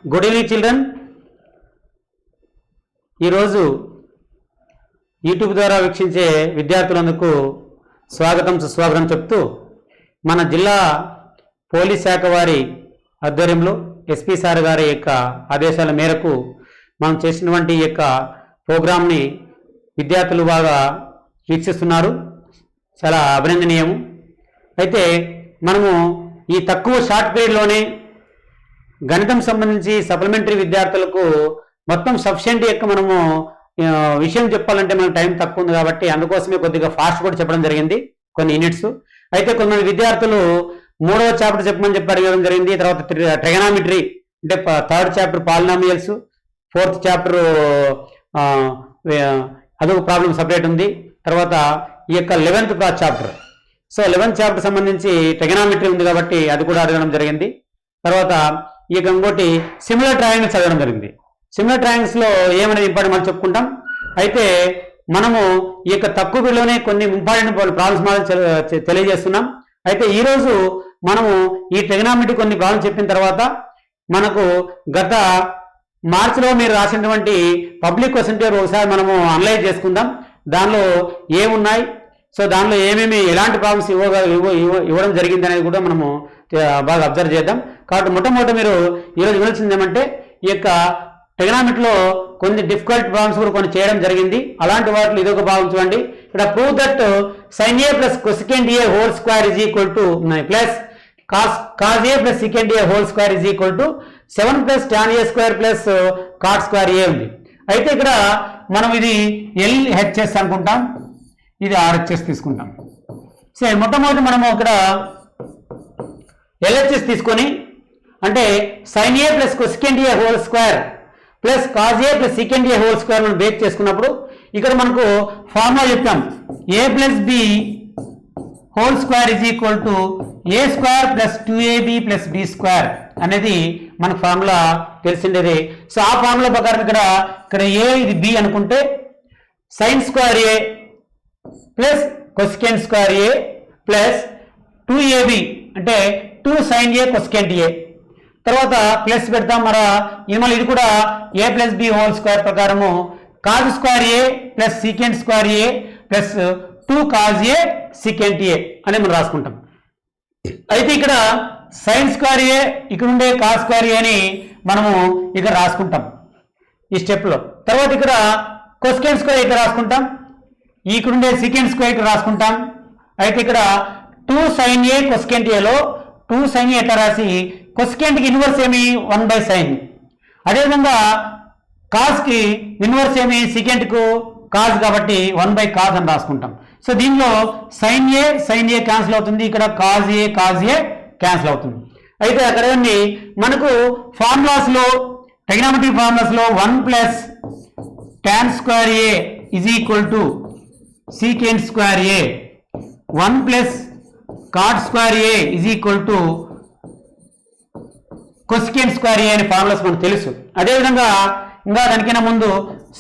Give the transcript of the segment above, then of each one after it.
Good evening children. ఈరోజు YouTube ద్వారా వీక్షించే విద్యార్థులందరికీ స్వాగతం సుస్వాగతం చెప్తూ మన జిల్లా పోలీస్ శాఖ వారి ఆధ్వర్యంలో ఎస్పీ సార్ గారి యొక్క ఆదేశాల మేరకు మనం చేసినటువంటి ఈ యొక్క ప్రోగ్రామ్ని విద్యార్థులు బాగా వీక్షిస్తున్నారు. చాలా అభినందనీయము. అయితే మనము ఈ తక్కువ షార్ట్ పీరియడ్లోనే గణితం సంబంధించి సప్లిమెంటరీ విద్యార్థులకు మొత్తం సఫిషియెంట్ యొక్క మనము విషయం చెప్పాలంటే మనకు టైం తక్కువ ఉంది కాబట్టి అందుకోసమే కొద్దిగా ఫాస్ట్ కూడా చెప్పడం జరిగింది కొన్ని యూనిట్స్. అయితే కొంతమంది విద్యార్థులు 3వ చాప్టర్ చెప్పమని చెప్పడం జరిగింది. తర్వాత ట్రిగనామెట్రీ అంటే 3rd chapter polynomials, 4th chapter అదొక ప్రాబ్లం సపరేట్ ఉంది. తర్వాత ఈ యొక్క 11th chapter. So 11th chapter సంబంధించి ట్రిగనామెట్రీ ఉంది కాబట్టి అది కూడా అడగడం జరిగింది. తర్వాత ఈ యొక్క ఇంకోటి సిమిలర్ ట్రయాంగిల్స్ చదవడం జరిగింది. సిమిలర్ ట్రయాంగిల్స్లో ఏమనేది ఇంపార్టెంట్ మనం చెప్పుకుంటాం. అయితే మనము ఈ యొక్క తక్కువ బిల్లోనే కొన్ని ఇంపార్టెంట్ ప్రాబ్లమ్స్ తెలియజేస్తున్నాం. అయితే ఈరోజు మనము ఈ ట్రిగనామెట్రీ కొన్ని ప్రాబ్లమ్స్ చెప్పిన తర్వాత మనకు గత మార్చిలో మీరు రాసినటువంటి పబ్లిక్ క్వశ్చన్ పేపర్ ఒకసారి మనము అనలైజ్ చేసుకుందాం. దానిలో ఏమున్నాయి, సో దానిలో ఏమేమి ఎలాంటి ప్రాబ్లమ్స్ ఇవ్వడం జరిగింది అనేది కూడా మనము బాగా అబ్జర్వ్ చేద్దాం. కాబట్టి మొట్టమొదటి మీరు ఈరోజు వినాల్సింది ఏమంటే ఈ యొక్క ట్రిగనామెట్రీలో కొన్ని డిఫికల్ట్ ప్రాబ్లమ్స్ కూడా కొన్ని చేయడం జరిగింది. అలాంటి వాటిలో ఇదొక భాగం చూడండి. ఇక్కడ prove that sin a plus cosecant a whole square is equal to plus cos a plus secant a whole square is equal to 7 plus tan a square plus cot square a ఉంది. అయితే ఇక్కడ మనం ఇది LHS అనుకుంటాం, ఇది RHS తీసుకుంటాం. సరే, మొట్టమొదటి మనము ఇక్కడ LHS తీసుకొని అంటే sin a plus cosecant a whole square plus cos a plus secant a whole square మనం బేస్ చేసుకున్నప్పుడు ఇక్కడ మనకు ఫార్ములా చెప్తాం. a plus b whole square is equal to a square plus 2ab plus b square అనేది మనకు formula తెలిసిండేది. So ఆ formula ప్రకారం ఇక్కడ a ఇది b అనుకుంటే sin square a plus cosecant square a plus 2ab అంటే 2 sin a cosecant a తర్వాత ప్లస్ పెడతాం. మళ్ళీ ఇది కూడా a plus B whole square ప్రకారము cos square A plus secant square A plus 2 cos A secant A అని మనం రాసుకుంటాం. అయితే ఇక్కడ సైన్ స్క్వేర్ ఏ ఇక్కడ ఉండే కాజ్ స్క్వేర్ ఏ అని మనము ఇక్కడ రాసుకుంటాం ఈ స్టెప్లో. తర్వాత ఇక్కడ కొస్కెంట్ స్క్వేర్ ఇక్కడ రాసుకుంటాం, ఇక్కడ ఉండే సీకెంట్ స్క్వేర్ ఇక్కడ రాసుకుంటాం. అయితే ఇక్కడ 2 సైన్ ఏ కొస్కెంట్ ఏలో 2 సైన్ ఏ ఎట్లా రాసి కొస్కెంట్కి ఇన్వర్స్ ఏమి 1/sin. అదేవిధంగా కాస్కి ఇన్వర్స్ ఏమి సీకెంట్కు కాజ్ కాబట్టి 1/cos అని రాసుకుంటాం. సో దీనిలో సైన్ ఏ క్యాన్సిల్ అవుతుంది, ఇక్కడ కాజ్ ఏ క్యాన్సిల్ అవుతుంది. అయితే అక్కడ మనకు ఫార్ములాస్లో ట్రిగనామెట్రీ ఫార్ములాస్లో 1 plus tan square A is equal to secant square A, 1 plus cot square A is equal to cosecant square A అనే ఫార్ములాస్ మనకు తెలుసు. అదేవిధంగా ఇంకా దానికైనా ముందు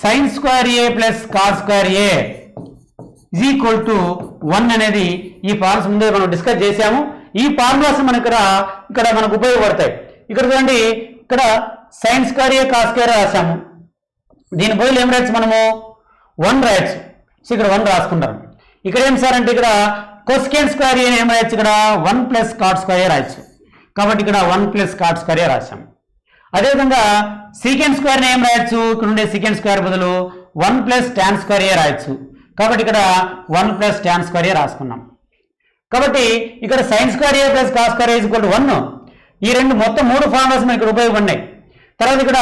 sine square A plus cos square A is equal to 1 అనేది ఈ formulas ముందు మనం డిస్కస్ చేసాము. ఈ ఫార్ములాస్ మన ఇక్కడ మనకు ఉపయోగపడతాయి. ఇక్కడ చూడండి, ఇక్కడ సైన్ స్క్వేర్ ఏ కాస్ స్క్వేర్ రాసాము, దీని బదులు ఏం రాయొచ్చు మనము 1 రాయొచ్చు. సో ఇక్కడ 1 రాసుకుంటారు. ఇక్కడ ఏం సార్ అంటే ఇక్కడ కొస్కెంట్ స్క్వేర్ ఏ ఏం రాయొచ్చు, ఇక్కడ 1 ప్లస్ కాట్ స్క్వేర్ ఏ రాయొచ్చు కాబట్టి ఇక్కడ 1 ప్లస్ కాట్ స్క్వేర్ ఏ రాసాం. అదేవిధంగా సీకెంట్ స్క్వేర్ ఏం రాయొచ్చు, ఇక్కడ ఉండే సీకెంట్ స్క్వేర్ బదులు 1 ప్లస్ టాన్ స్క్వేర్ ఏ రాయొచ్చు కాబట్టి ఇక్కడ 1 ప్లస్ టాన్ స్క్వేర్ ఏ రాసుకున్నాం. కాబట్టి ఇక్కడ sign square A plus cos square A equal to 1. ఈ రెండు మొత్తం 3 ఫార్ములాస్ మనకి ఇక్కడ ఉపయోగపడినాయి. తర్వాత ఇక్కడ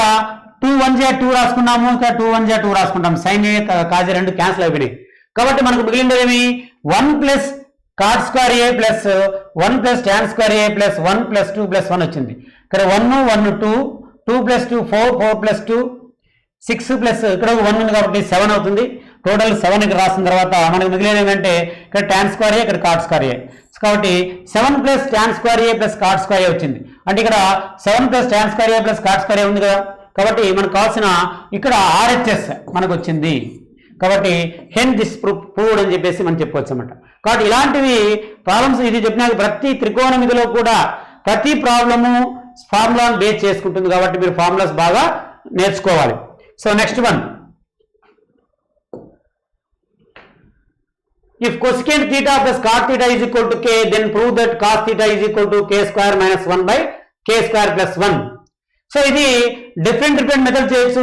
2 1 జా 2 రాసుకున్నాము, ఇక్కడ 2 1 జా 2 రాసుకుంటాం. సైన్ ఏ కాజ్ ఏ రెండు క్యాన్సిల్ అయిపోయినాయి కాబట్టి మనకు మిగిలినది ఏమి 1 plus cot square A plus 1 plus tan square A plus 1 plus 2 plus 1 వచ్చింది. ఇక్కడ 1 1 2 2 ప్లస్ 2 4 4 ప్లస్ 2 6 ప్లస్ ఇక్కడ 1 ఉంది కాబట్టి 7 అవుతుంది. టోటల్ 7 ఇక్కడ రాసిన తర్వాత మనకు మిగిలిన ఏంటంటే ఇక్కడ టాన్ స్క్వేర్ ఏ ఇక్కడ కాట్ స్క్వేర్ ఏ కాబట్టి 7 plus tan square A plus cot square ఏ వచ్చింది. అంటే ఇక్కడ 7 plus tan square A plus cot square ఏ ఉంది కదా, కాబట్టి మనకు కావాల్సిన ఇక్కడ RHS మనకు వచ్చింది. కాబట్టి హెన్ దిస్ ప్రూవ్డ్ అని చెప్పేసి మనం చెప్పుకోవచ్చు అన్నమాట. కాబట్టి ఇలాంటివి ప్రాబ్లమ్స్ ఇది చెప్పిన ప్రతి త్రికోణమితిలో కూడా ప్రతి ప్రాబ్లము ఫార్ములాను బేస్ చేసుకుంటుంది కాబట్టి మీరు ఫార్ములాస్ బాగా నేర్చుకోవాలి. So next one, if cosecant theta plus cot theta is equal to k, then prove that cos theta is equal to k square minus 1 by k square plus 1. So ఇది different method చేయొచ్చు.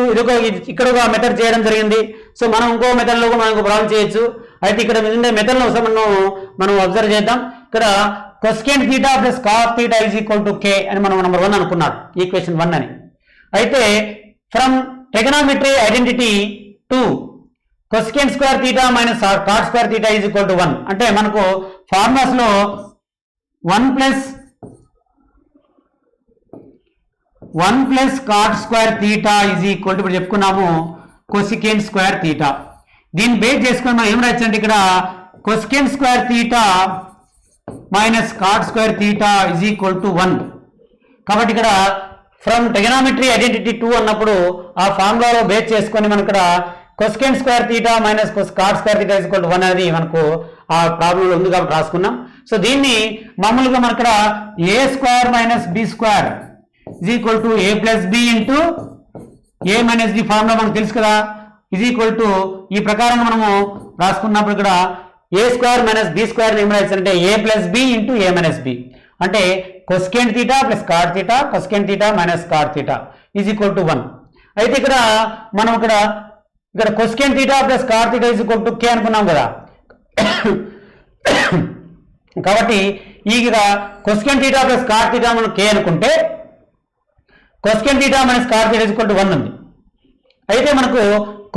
ఇక్కడ ఒక method చేయడం జరిగింది. So మనం ఇంకో మెథడ్లో మనం ఇంకో ప్రాబ్లం చేయొచ్చు. అయితే ఇక్కడ మెథడ్లో మనం అబ్జర్వ్ చేద్దాం. ఇక్కడ cosecant theta plus cot theta is equal to k అని మనం నెంబర్ 1 అనుకున్నాడు, ఈక్వేషన్ 1 అని. అయితే from trigonometry identity to cosecant square theta minus cot square theta is equal to 1 అంటే మనకు ఫార్ములాస్ లో 1 plus cot square theta is equal to ఇప్పుడు చెప్పుకున్నాము cosecant square theta. దీన్ని బేస్ చేసుకొని మనం ఏం రాయొచ్చు అంటే ఇక్కడ cosecant square theta minus cot square theta is equal to 1. కాబట్టి ఇక్కడ ఫ్రమ్ ట్రిగోనోమెట్రీ ఐడెంటిటీ 2 అన్నప్పుడు ఆ ఫార్ములాలో బేస్ చేసుకొని మనం ఇక్కడ cosecant square theta minus cot square theta is equal to 1 అనేది మనకు ఆ ప్రాబ్లంలో ఉంది కాబట్టి రాసుకున్నాం. సో దీన్ని మామూలుగా మన ఇక్కడ a square minus b square is equal to a plus b into a minus b formula మనకు తెలుసు కదా, is equal to ఈ ప్రకారంగా మనము రాసుకున్నప్పుడు ఇక్కడ a square minus b square ఏం రాయొచ్చు అంటే a plus b into a minus b అంటే cosecant theta plus cot theta cosecant theta minus cot theta is equal to 1. అయితే ఇక్కడ మనం ఇక్కడ cosecant theta plus cot theta is equal to k అనుకున్నాం కదా. కాబట్టి ఇక్కడ cosecant theta plus cot theta మనం k అనుకుంటే cosecant theta minus cot theta is equal to 1 ఉంది. అయితే మనకు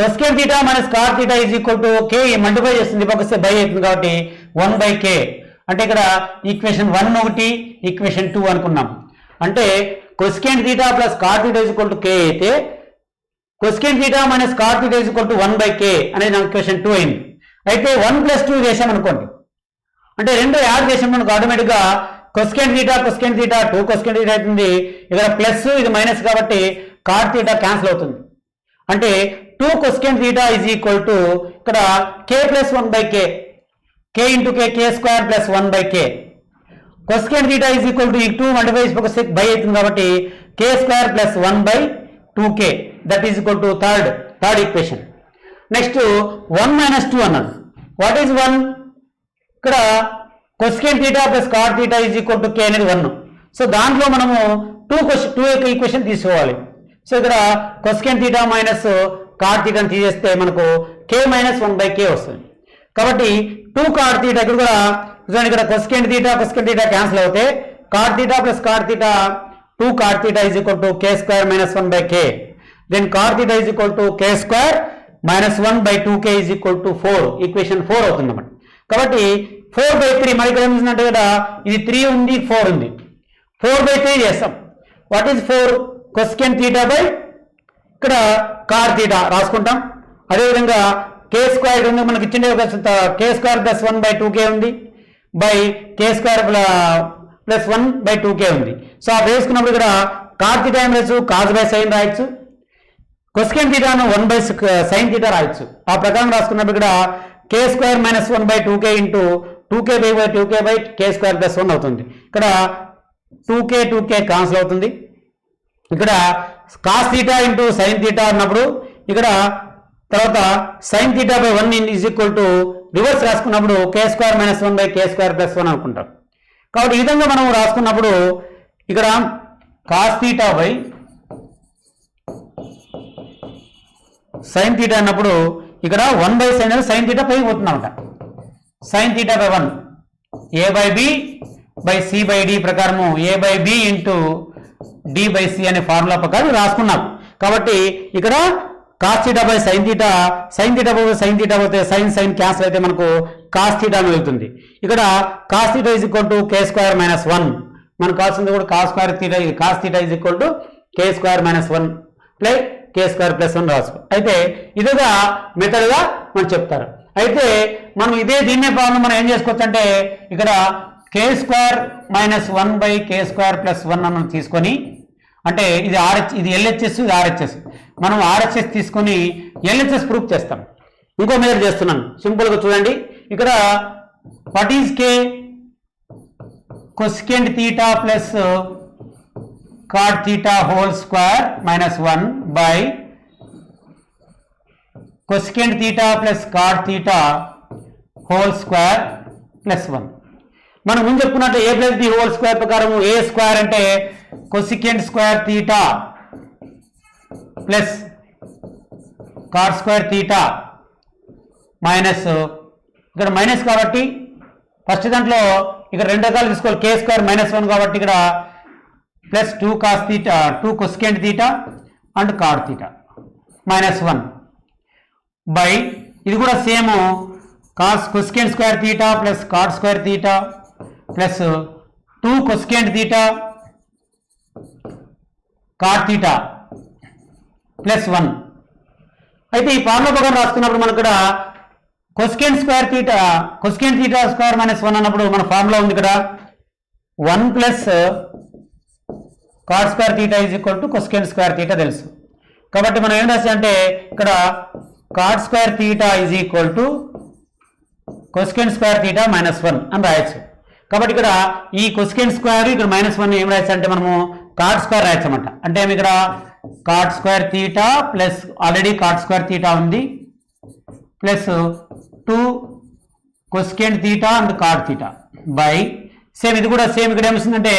cosecant theta minus cot theta is equal to k multiply చేస్తుంది, పక్కస్తే బై అవుతుంది కాబట్టి 1 by k అంటే ఇక్కడ ఈక్వేషన్ 1 ఒకటి ఈక్వేషన్ 2 అనుకున్నాం. అంటే cosecant theta plus cot theta is equal to k అయితే cosecant theta minus cot theta is equal to 1 by k అనేది ఈక్వేషన్ 2 అయింది. అయితే 1 ప్లస్ 2 చేసామనుకోండి అంటే రెండు యాడ్ చేసాం మనకు ఆటోమేటిక్గా cosecant theta 2 cosecant theta అవుతుంది. ఇక్కడ ప్లస్ ఇది మైనస్ కాబట్టి cot theta క్యాన్సిల్ అవుతుంది. అంటే 2 cosecant theta is equal to ఇక్కడ k plus 1 by k k into k square plus 1 by k cosecant theta is equal to ఈ 2 మల్టిప్లై చేసి by అవుతుంది కాబట్టి k square plus 1 by 2k that is equal to third equation. Next 1 minus 2 అన్నాడు. What is 1? ఇక్కడ cosecant theta plus cot theta is equal to k అనేది 1. So దాంట్లో మనము 2 యొక్క ఈక్వేషన్ తీసుకోవాలి. సో ఇక్కడ cosecant theta minus cot theta తీసేస్తే మనకు k మైనస్ 1 by k వస్తుంది. కాబట్టి 2 cot theta ఇక్కడ కూడా చూడండి, ఇక్కడ cosecant theta క్యాన్సిల్ అవుతే cot theta plus cot theta 2 cot theta is equal to k square minus 1 by k. Then cot theta is equal to k square minus 1 by 2k is equal to 4. Equation 4 అవుతుంది అన్నమాట. కాబట్టి 4 by 3 మరి ఇక్కడ ఏమిటంటే ఇక్కడ ఇది 3 ఉంది 4 ఉంది, 4 by 3 చేస్తాం. What is 4? cosecant theta by ఇక్కడ cot theta రాసుకుంటాం. అదేవిధంగా k స్క్వేర్ ఉంది మనకి ఇచ్చిండే k square plus 1 by 2k ఉంది by k square plus 1 by 2k ఉంది. సో ఆ వేసుకున్నప్పుడు ఇక్కడ cot theta ఏం రాయొచ్చు, cos by sin రాయొచ్చు, cosecant theta 1 by sin theta రాయొచ్చు. ఆ ప్రకారం రాసుకున్నప్పుడు ఇక్కడ k square minus 1 by 2k into 2k by 2k by k square plus 1 అవుతుంది. ఇక్కడ 2k కాన్సిల్ అవుతుంది. ఇక్కడ cos theta into sin theta అన్నప్పుడు ఇక్కడ తర్వాత sin theta by 1 is equal to reverse రాసుకున్నప్పుడు k square minus 1 by k square plus 1 అనుకుంటాం. కాబట్టి ఈ విధంగా మనం రాసుకున్నప్పుడు ఇక్కడ cos theta by sin theta అన్నప్పుడు ఇక్కడ 1 by sin sin theta పైకి పోతుంది అనమాట. sin theta by 1 a by b by c by d ప్రకారము a by b into d by c అనే ఫార్ములా ప్రకారం రాసుకున్నాం. కాబట్టి ఇక్కడ cos theta by sin theta పోతే sin క్యాన్సిల్ అయితే మనకు cos theta మిగులుతుంది. ఇక్కడ cos theta is equal to k square minus 1 మనకు కావాల్సింది కూడా cos theta is equal to k square minus 1 by k square plus 1 రాసుకో. అయితే ఇదిగా మెథడ్గా మనం చెప్తారు. అయితే మనం దీన్నే ప్రాబ్లం మనం ఏం చేసుకోవచ్చు అంటే ఇక్కడ k square minus 1 by k square plus 1 మనం తీసుకొని అంటే ఇది ఇది LHS ఇది RHS మనం RHS తీసుకొని LHS ప్రూఫ్ చేస్తాం. ఇంకో మెథడ్ చేస్తున్నాను సింపుల్గా చూడండి. ఇక్కడ what is k cosecant theta plus cot theta whole square minus 1 by cosecant theta plus cot theta whole square plus 1. మనం ముందు చెప్పుకున్నట్టు a plus b whole square ప్రకారం a స్క్వేర్ అంటే cosecant square theta plus cot square theta minus ఇక్కడ minus కాబట్టి first దాంట్లో ఇక్కడ రెండు రకాలు తీసుకోవాలి k స్క్వేర్ మైనస్ 1 కాబట్టి ఇక్కడ plus 2 cos theta 2 cosecant theta and cot theta minus 1 by ఇది కూడా same cosecant square theta plus cot square theta plus 2 cosecant theta cot theta plus 1. అయితే ఈ ఫార్ములా ప్రకారం రాసుకున్నప్పుడు మనకు ఇక్కడ cosecant theta స్క్వేర్ మైనస్ 1 అన్నప్పుడు మన ఫార్ములా ఉంది ఇక్కడ 1 plus cot square theta is equal to cosecant square theta తెలుసు. కాబట్టి మనం ఏం రాస్తాం అంటే ఇక్కడ cot square theta is equal to cosecant square theta minus 1 అని రాయొచ్చు. కాబట్టి ఇక్కడ ఈ cosecant స్క్వేర్ ఇక్కడ మైనస్ 1 ఏం రాయొచ్చు అంటే మనము cot స్క్వేర్ రాయొచ్చు అన్నమాట. అంటే ఇక్కడ cot square theta plus already cot square theta ఉంది plus 2 cosecant theta and cot theta by same ఇది కూడా సేమ్ ఇక్కడ ఏమొస్తుందంటే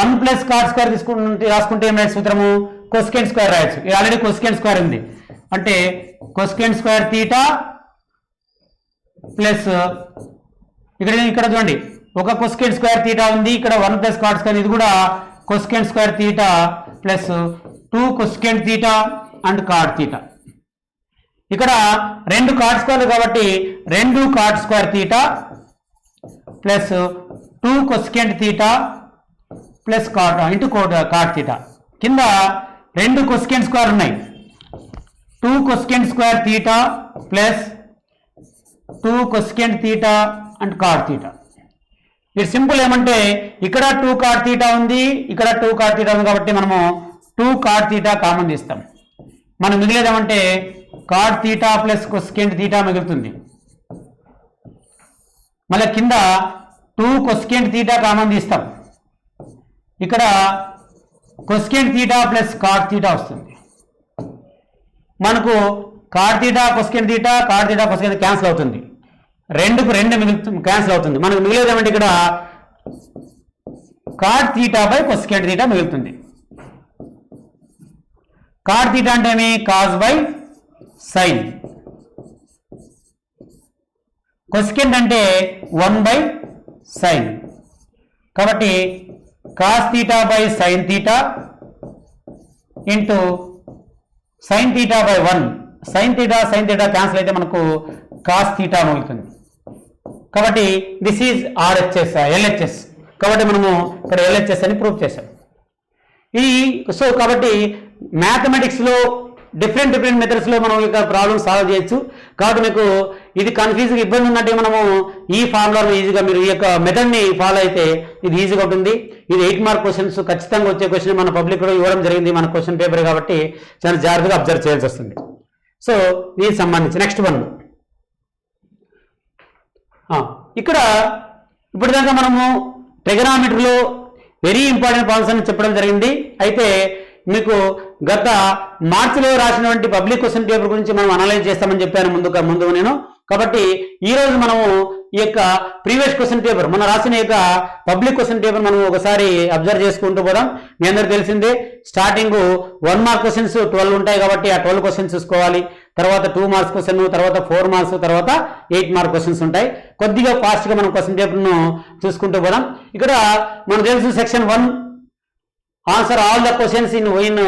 1 ప్లస్ cot స్క్వేర్ తీసుకుంటే రాసుకుంటే ఏం రాయొచ్చు సూత్రము cosecant స్క్వేర్ రాయొచ్చు. ఇది ఆల్రెడీ cosecant స్క్వేర్ ఉంది అంటే cosecant స్క్వేర్ theta ప్లస్ ఇక్కడ చూడండి ఒక cosecant స్క్వేర్ theta ఉంది ఇక్కడ 1 ప్లస్ cot స్క్వేర్ ఇది కూడా cosecant square theta plus 2 cosecant theta and cot theta. ఇక్కడ రెండు cot స్క్వేర్లు కాబట్టి 2 cot square theta plus 2 cosecant theta plus cot into cot theta. కింద రెండు cosecant స్క్వేర్ ఉన్నాయి 2 cosecant square theta plus 2 cosecant theta and cot theta. ఇది simple ఏమంటే ఇక్కడ 2 cot theta ఉంది ఇక్కడ 2 cot theta ఉంది కాబట్టి మనము 2 cot theta కామన్ తీస్తాం. మనం మిగిలేదేమంటే cot theta plus cosecant theta మిగులుతుంది. మళ్ళీ కింద 2 cosecant theta కామన్ తీస్తాం. ఇక్కడ cosecant theta plus cot theta వస్తుంది. మనకు cot theta cosecant theta cot theta cosecant cancel అవుతుంది. రెండుకు రెండు క్యాన్సిల్ అవుతుంది. మనకు మిగిలేదు ఏమంటే ఇక్కడ cot theta by cosecant theta మిగులుతుంది. cot theta అంటే ఏమి cos బై sin, cosecant అంటే 1 బై sin. కాబట్టి cos theta by sin theta into sin theta by 1 sin theta cancel అయితే మనకు cos theta మిగులుతుంది. కాబట్టి దిస్ ఈజ్ RHS LHS కాబట్టి మనము ఇక్కడ LHS అని ప్రూవ్ చేసాం. కాబట్టి మ్యాథమెటిక్స్లో డిఫరెంట్ మెథడ్స్లో మనం ఇక ప్రాబ్లమ్ సాల్వ్ చేయొచ్చు. కాబట్టి మీకు ఇది కన్ఫ్యూజ్గా ఇబ్బంది ఉన్నట్టే మనము ఈ ఫార్ములాను ఈజీగా మీరు ఈ యొక్క మెథడ్ని ఫాలో అయితే ఇది ఈజీగా ఉంటుంది. ఇది 8 మార్క్ క్వశ్చన్స్ ఖచ్చితంగా వచ్చే క్వశ్చన్ మన పబ్లిక్లో ఇవ్వడం జరిగింది మన క్వశ్చన్ పేపర్ కాబట్టి చాలా జాగ్రత్తగా అబ్జర్వ్ చేయాల్సి వస్తుంది. సో దీనికి సంబంధించి నెక్స్ట్ వన్ ఇక్కడ ఇప్పుడు దాకా మనము ట్రిగనామెట్రీలో వెరీ ఇంపార్టెంట్ పాయింట్స్ అని చెప్పడం జరిగింది. అయితే మీకు గత మార్చిలో రాసినటువంటి పబ్లిక్ క్వశ్చన్ పేపర్ గురించి మనం అనలైజ్ చేస్తామని చెప్పాను ముందు నేను. కాబట్టి ఈరోజు మనము ఈ యొక్క ప్రీవియస్ క్వశ్చన్ పేపర్ మనం రాసిన యొక్క పబ్లిక్ క్వశ్చన్ పేపర్ మనం ఒకసారి అబ్జర్వ్ చేసుకుంటూ పోదాం. మీ అందరికి తెలిసిందే స్టార్టింగ్ 1 మార్క్ క్వశ్చన్స్ 12 ఉంటాయి కాబట్టి ఆ 12 క్వశ్చన్స్ చూసుకోవాలి. తర్వాత 2 మార్క్స్ క్వశ్చన్, తర్వాత 4 మార్క్స్, తర్వాత 8 మార్క్ క్వశ్చన్స్ ఉంటాయి. కొద్దిగా ఫాస్ట్గా మనం క్వశ్చన్ పేపర్ను చూసుకుంటూ పోదాం. ఇక్కడ మనకు తెలుసు section 1 answer all the questions in 1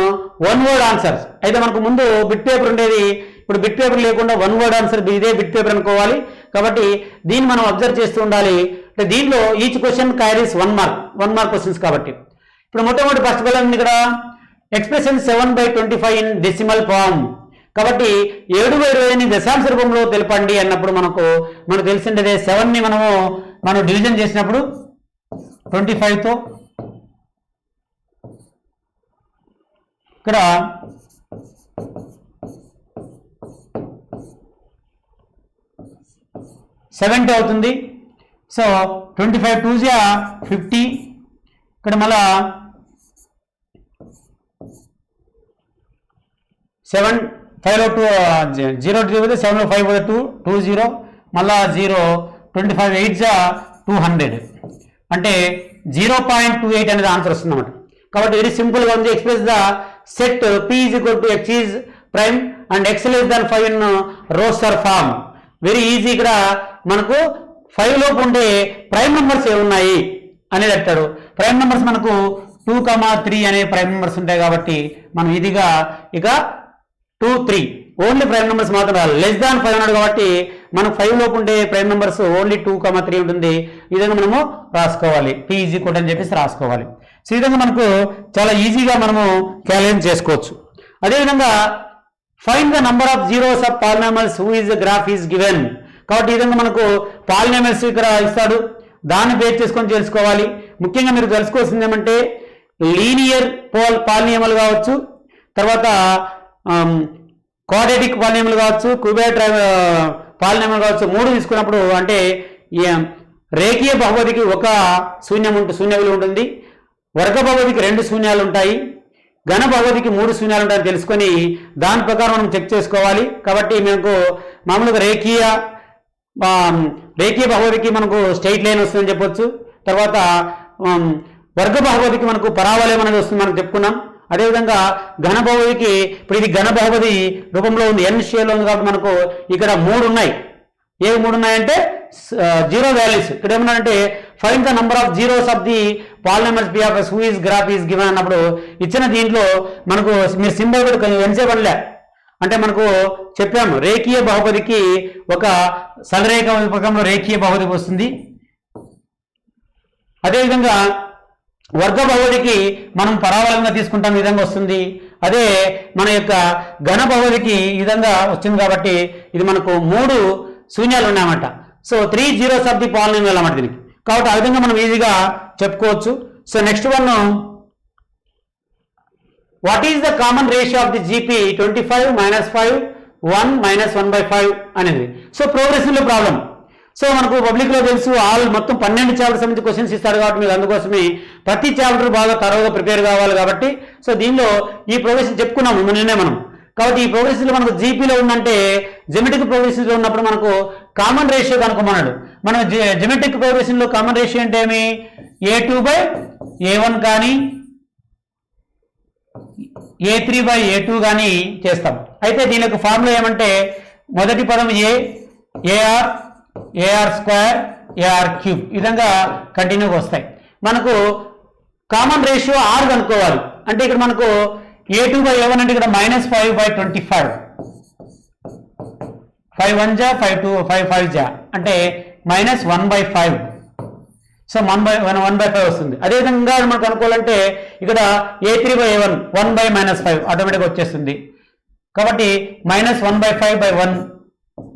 word answers. అయితే మనకు ముందు బిట్ పేపర్ ఉండేది, ఇప్పుడు బిట్ పేపర్ లేకుండా 1 వర్డ్ ఆన్సర్ ఇదే బిట్ పేపర్ అనుకోవాలి. కాబట్టి దీన్ని మనం అబ్జర్వ్ చేస్తూ ఉండాలి. అంటే దీనిలో each question carries 1 mark questions కాబట్టి ఇప్పుడు మొట్టమొదటి ఫస్ట్ బలం ఇక్కడ ఎక్స్ప్రెషన్ 7/25 ఇన్ డెసిమల్ ఫామ్. కాబట్టి 7/25ని దశాంశ రూపంలో తెలపండి అన్నప్పుడు మనకు తెలిసిందే 7ని మనం డివిజన్ చేసినప్పుడు 25తో ఇక్కడ 70 అవుతుంది. సో 25 2 50 ఇక్కడ మళ్ళా 7 5లో 0 పోతే 7లో 5 పోతే 2 2 0 మళ్ళా 0 25 8 జా 200 అంటే 0.28 అనేది ఆన్సర్ వస్తుంది అన్నమాట. కాబట్టి వెరీ సింపుల్గా ఉంది. Express the set p is equal to x is prime and x less than 5 in roster form. Very easy. ఇక్కడ మనకు 5 లోపు ఉండే ప్రైమ్ నెంబర్స్ ఏమున్నాయి అనేది అట్టాడు. ప్రైమ్ నెంబర్స్ మనకు 2, 3 అనే ప్రైమ్ నెంబర్స్ ఉంటాయి కాబట్టి మనం ఇదిగా ఇక 2, 3 ఓన్లీ ప్రైమ్ నెంబర్స్ మాత్రం రావాలి. లెస్ దాన్ 5 అన్నాడు కాబట్టి మనం 5 లోపు ఉండే ప్రైమ్ నెంబర్స్ ఓన్లీ 2, 3 ఉంటుంది. ఈ విధంగా మనము రాసుకోవాలి. p ఈజ్ ఈక్వల్ అని చెప్పేసి రాసుకోవాలి. సో ఈ విధంగా మనకు చాలా ఈజీగా మనము క్యాలిక్యులేట్ చేసుకోవచ్చు. అదేవిధంగా find the number of zeros of polynomials who is the graph is given. కాబట్టి ఈ విధంగా మనకు పాలినామియల్స్ ఇక్కడ ఇస్తాడు, దాన్ని బేస్ చేసుకొని తెలుసుకోవాలి. ముఖ్యంగా మీరు తెలుసుకోవాల్సింది ఏమంటే లీనియర్ పాలినామియల్ కావచ్చు, తర్వాత క్వాడ్రాటిక్ పాలినామియల్ కావచ్చు, క్యూబాయిడ్ పాలినామియల్ కావచ్చు. 3 తీసుకున్నప్పుడు అంటే రేఖీయ బహుపదికి ఒక శూన్య విలువ ఉంటుంది, వర్గ బహుపదికి 2 శూన్యాలు ఉంటాయి, ఘన బహుపదికి 3 శూన్యాలు ఉంటాయని తెలుసుకొని దాని ప్రకారం మనం చెక్ చేసుకోవాలి. కాబట్టి మనకు మామూలుగా రేఖీయ బహుపదికి మనకు స్ట్రైట్ లైన్ వస్తుందని చెప్పొచ్చు. తర్వాత వర్గ బహుపదికి మనకు పరావలయం అనేది వస్తుంది మనం చెప్పుకున్నాం. అదేవిధంగా ఘన బహుపదికి ఇప్పుడు ఇది ఘన బహుపది రూపంలో ఉంది, n షేర్లో ఉంది కాబట్టి మనకు ఇక్కడ 3 ఉన్నాయి. ఏవి 3 ఉన్నాయంటే 0 వాల్యూస్. ఇక్కడ ఏమన్నాడంటే find the number of zeros of the polynomials p of s who is graph is given అన్నప్పుడు ఇచ్చిన దీంట్లో మనకు మీరు సింబల్ కూడా ఎంతసేపు అనలే అంటే మనకు చెప్పాము రేఖీయ బహుపదికి ఒక సరళరేఖ ప్రకారంలో రేఖీయ బహుపది వస్తుంది. అదేవిధంగా వర్గ బహుపదికి మనం పరావలంగా తీసుకుంటాం, ఈ విధంగా వస్తుంది. అదే మన యొక్క ఘన బహుపదికి ఈ విధంగా వచ్చింది కాబట్టి ఇది మనకు 3 శూన్యాలు ఉన్నాయన్నమాట. So 3 zeros of the polynomial అన్నమాట దీనికి. కాబట్టి ఆ విధంగా మనం ఈజీగా చెప్పుకోవచ్చు. So next one, what is the common ratio of the GP 25 - 5 1 - 1/5 అనేది. So ప్రోగ్రెసివ్లో problem. సో మనకు పబ్లిక్లో తెలుసు మొత్తం 12 చాప్టర్ సంబంధించి క్వశ్చన్స్ ఇస్తారు కాబట్టి మీరు అందుకోసమే ప్రతి చాప్టర్ బాగా తరోగా ప్రిపేర్ కావాలి కాబట్టి సో దీనిలో ఈ ప్రోగ్రెషన్ చెప్పుకున్నాము నిన్నే మనం. కాబట్టి ఈ ప్రోగ్రెసివ్లో మనకు జీపీలో ఉందంటే జెమెట్రిక్ ప్రోగ్రెసివ్లో ఉన్నప్పుడు మనకు కామన్ రేషియో కనుక్కోమన్నాడు. మనం జెమెట్రిక్ ప్రోగ్రెషన్లో కామన్ రేషియో అంటే ఏమి A2/A1 కానీ A3/A2 కానీ చేస్తాం. అయితే దీని యొక్క ఫార్ములా ఏమంటే మొదటి పదం AR² AR³ ఈ విధంగా కంటిన్యూగా వస్తాయి. మనకు కామన్ రేషియో R కనుక్కోవాలి. అంటే ఇక్కడ మనకు A2/A1 అంటే ఇక్కడ -5/25 5 1 జా 5 2 5 5 జా అంటే -1/5. సో 1/5 వస్తుంది. అదేవిధంగా మనకు అనుకోవాలంటే ఇక్కడ A3/A1 1/-5 ఆటోమేటిక్గా వచ్చేస్తుంది. కాబట్టి -1/5/1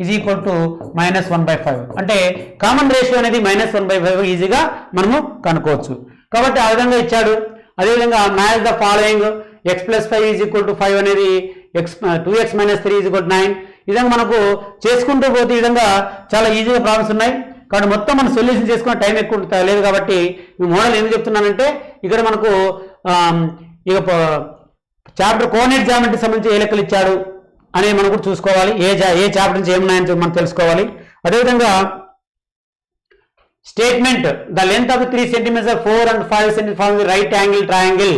ఈజ్ ఈక్వల్ టు -1/5 అంటే కామన్ రేషియో అనేది -1/5 ఈజీగా మనము కనుక్కోవచ్చు. కాబట్టి ఆ విధంగా ఇచ్చాడు. అదేవిధంగా match the following x + 5 is equal to 5 అనేది 2x - 3 ఈజ్ ఈక్వల్ టు 9. ఈ విధంగా మనకు చేసుకుంటూ పోతే ఈ విధంగా చాలా ఈజీగా ప్రాబ్లమ్స్ ఉన్నాయి. కాబట్టి మొత్తం మనం సొల్యూషన్ చేసుకున్న టైం ఎక్కువ లేదు కాబట్టి ఈ మోడల్ ఎందుకు చెప్తున్నానంటే ఇక్కడ మనకు ఇక చాప్టర్ కోఆర్డినేట్ జామెట్రీ సంబంధించి ఏ లెక్కలు ఇచ్చాడు అనేది మనం కూడా చూసుకోవాలి. ఏ చాప్టర్ నుంచి ఏమున్నాయని మనం తెలుసుకోవాలి. అదేవిధంగా statement the length of 3 centimeters 4 and 5 centimeters from the right angle triangle.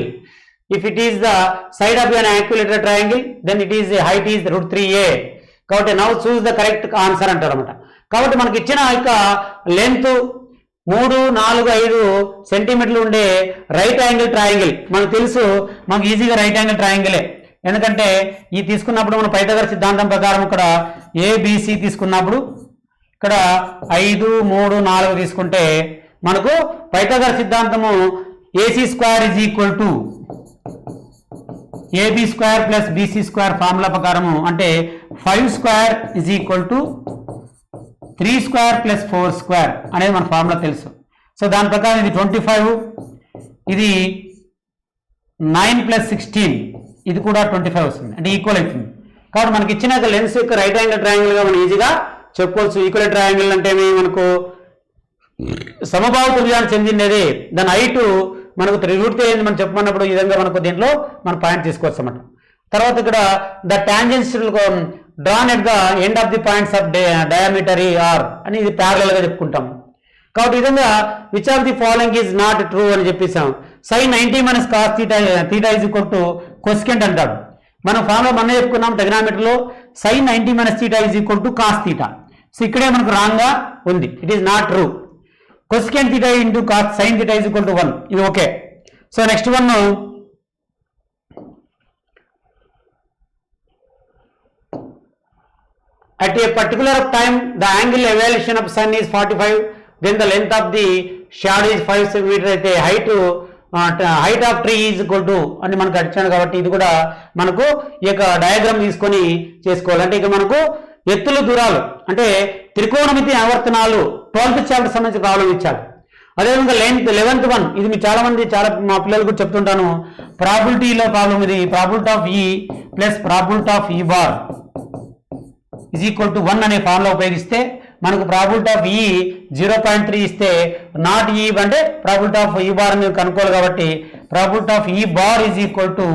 If it is the side of an equilateral triangle, then it is the height is √3a. కాబట్టి now choose the correct answer అంటారు అనమాట. కాబట్టి మనకి ఇచ్చిన యొక్క length 3, 4, 5 సెంటీమీటర్లు ఉండే right angle triangle మనకు తెలుసు. మనకు ఈజీగా రైట్ యాంగిల్ ట్రయాంగిలే, ఎందుకంటే ఈ తీసుకున్నప్పుడు మనం పైథాగరస్ సిద్ధాంతం ప్రకారం ఇక్కడ ABC తీసుకున్నప్పుడు ఇక్కడ 5, 3, 4 తీసుకుంటే మనకు పైథాగరస్ సిద్ధాంతము AC² is equal to AB² + BC² formula ప్రకారము అంటే 5² ఈజ్ ఈక్వల్ టు 3² + 4² అనేది మన ఫార్ములా తెలుసు. సో దాని ప్రకారం ఇది 25, ఇది 9 + 16 ఇది కూడా 25 వస్తుంది, అంటే ఈక్వల్ అవుతుంది. కాబట్టి మనకి ఇచ్చిన లెన్స్ యొక్క రైట్ యాంగిల్ ట్రయాంగిల్గా మనం ఈజీగా చెప్పుకోవచ్చు. ఈక్వల్ ట్రయాంగిల్ అంటే మనకు సమబాహు త్రిభుజానికి చెందినది, దాని హైట్ మనకు √3 మనం చెప్పమన్నప్పుడు ఈ విధంగా మనకు దీంట్లో మనం పాయింట్ తీసుకోవచ్చు అన్నమాట. తర్వాత ఇక్కడ the tangential drawn at the end of the points of diameter are అని ఇది ప్యారలల్ గా చెప్పుకుంటాం. కాబట్టి ఈ విధంగా which of the following is not true అని చెప్పేసాం. sin 90 - cos θ is equal to cosecant అంటాడు. మనం ఫార్ములా మొన్న చెప్పుకున్నాం ట్రిగనామెట్రీ లో sin 90 - θ is equal to cos θ. So ఇక్కడే మనకు రాంగ్ గా ఉంది, it is not true. Cosecant θ into cos sin θ is equal to 1, ఇది okay. So next one, at a particular time the angle elevation of sun is 45, then the length of the shadow is 5 cm అయితే height of tree is equal to అని మనకు అడిచాను. కాబట్టి ఇది కూడా మనకు ఈ యొక్క డయాగ్రామ్ తీసుకొని చేసుకోవాలి. అంటే ఇక మనకు ఎత్తులు దూరాలు అంటే త్రికోణమితి ఆవర్తనాలు 12th చాప్టర్ సంబంధించి ప్రాబ్లం ఇచ్చాడు. అదేవిధంగా 11th వన్, ఇది మీ చాలా మంది మా పిల్లలు కూడా చెప్తుంటాను, ప్రాబిలిటీలో ప్రాబ్లం ఇది. ప్రాబిలిటీ ఆఫ్ ఈ ప్లస్ ప్రాబిలిటీ ఆఫ్ ఈ బార్ ఈజ్ ఈక్వల్ టు 1 అనే ఫార్ములా ఉపయోగిస్తే మనకు ప్రాబిలిటీ ఆఫ్ ఈ 0.3 ఇస్తే నాట్ ఈ అంటే ప్రాబిలిటీ ఆఫ్ ఈ బార్ అని కనుక్కోవాలి. కాబట్టి ప్రాబిలిటీ ఆఫ్ ఈ bar is equal to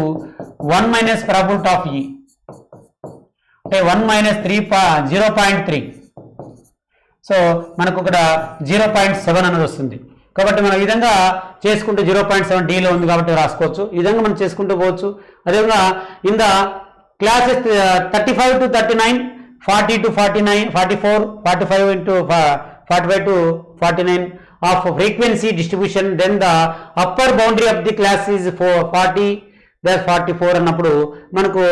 1 - probability of ఈ అంటే 1 - 0.3. సో మనకు ఇక్కడ 0.7 అనేది వస్తుంది. కాబట్టి మనం ఈ విధంగా చేసుకుంటూ 0.7 డీలో ఉంది కాబట్టి రాసుకోవచ్చు. ఈ విధంగా మనం చేసుకుంటూ పోవచ్చు. అదేవిధంగా in the classes 35 to 39, 40 to 49, 44, 45 into 45 to 49 of frequency distribution, then the upper boundary of the class is 40, that's 44 అన్నప్పుడు మనకు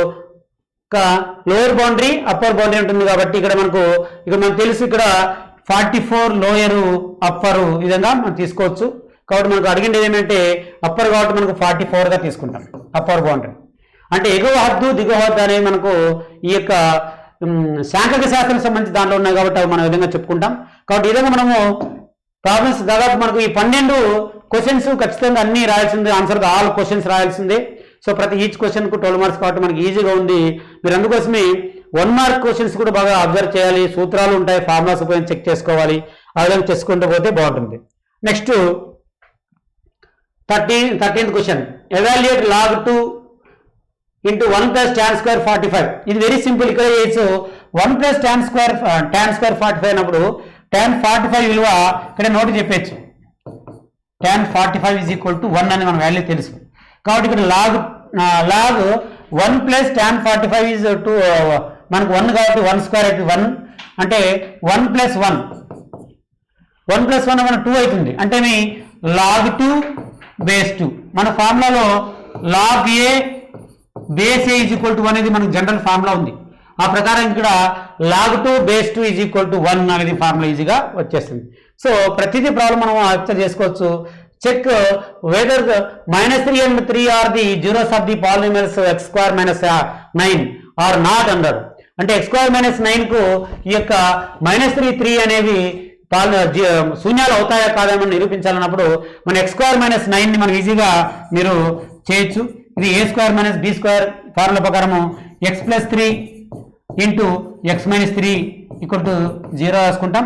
లోయర్ బౌండరీ అప్పర్ బౌండరీ ఉంటుంది. కాబట్టి ఇక్కడ మనకు తెలుసు, ఇక్కడ 44 లోయరు అప్పరు ఈ విధంగా మనం తీసుకోవచ్చు. కాబట్టి మనకు అడిగింది ఏమంటే అప్పర్ కాబట్టి మనకు 44గా తీసుకుంటాం అప్పర్ బౌండరీ. అంటే ఎగువ హద్దు దిగువ హద్దు అనేది మనకు ఈ యొక్క సాంఖ్యక శాస్త్రం సంబంధించి దాంట్లో ఉన్నాయి కాబట్టి అవి మనం విధంగా చెప్పుకుంటాం. కాబట్టి ఈ విధంగా మనము ప్రాబ్లమ్స్ దాదాపు మనకు ఈ 12 క్వశ్చన్స్ ఖచ్చితంగా అన్ని రాయాల్సిందే, ఆన్సర్ ఆల్ క్వశ్చన్స్ రాయాల్సిందే. సో ప్రతి ఈచ్ క్వశ్చన్కు 12 మార్క్స్ కాబట్టి మనకి ఈజీగా ఉంది. మీరు అందుకోసమే 1 మార్క్ క్వశ్చన్స్ కూడా బాగా అబ్జర్వ్ చేయాలి, సూత్రాలు ఉంటాయి, ఫార్ములాస్ ఉపయోగించి చెక్ చేసుకోవాలి. ఆ విధంగా చేసుకుంటూ పోతే బాగుంటుంది. Next 13th question, evaluate log 2 into 1 + tan square 45. ఇది వెరీ సింపుల్. ఇక్కడ చేయొచ్చు 1 + tan square 45 అయినప్పుడు tan 45 విలువ ఇక్కడ నోట్ చెప్పచ్చు. tan 45 ఈజ్ ఈక్వల్ టు 1 అని మన వాల్యూ తెలుసు. కాబట్టి ఇక్కడ log 1 + tan 45 ఈజ్ 2, మనకు 1 కాబట్టి 1 స్క్వేర్ అయితే 1 అంటే 1 + 1 మన 2 అవుతుంది. అంటే మీ log 2 బేస్ 2 మన ఫార్ములాలో log a base a is equal to 1 అనేది మనకు జనరల్ ఫార్ములా ఉంది. ఆ ప్రకారం ఇక్కడ log 2 base 2 is equal to 1 అనేది ఫార్ములా ఈజీగా వచ్చేస్తుంది. సో ప్రతిదీ ప్రాబ్లం మనం అబ్జర్వ్ చేసుకోవచ్చు. Check whether -3 and 3 are the zeros of the polynomials x² - 9 or not అన్నారు. అంటే x² - 9 కు ఈ యొక్క -3, 3 అనేవి శూన్యాలు అవుతాయా కాదేమని నిరూపించాలన్నప్పుడు మన x² - 9 ని మనం ఈజీగా మీరు చేయొచ్చు. ఇది a² - b² ఫార్ములా ప్రకారము x + 3 into x - 3 equal to 0 రాసుకుంటాం.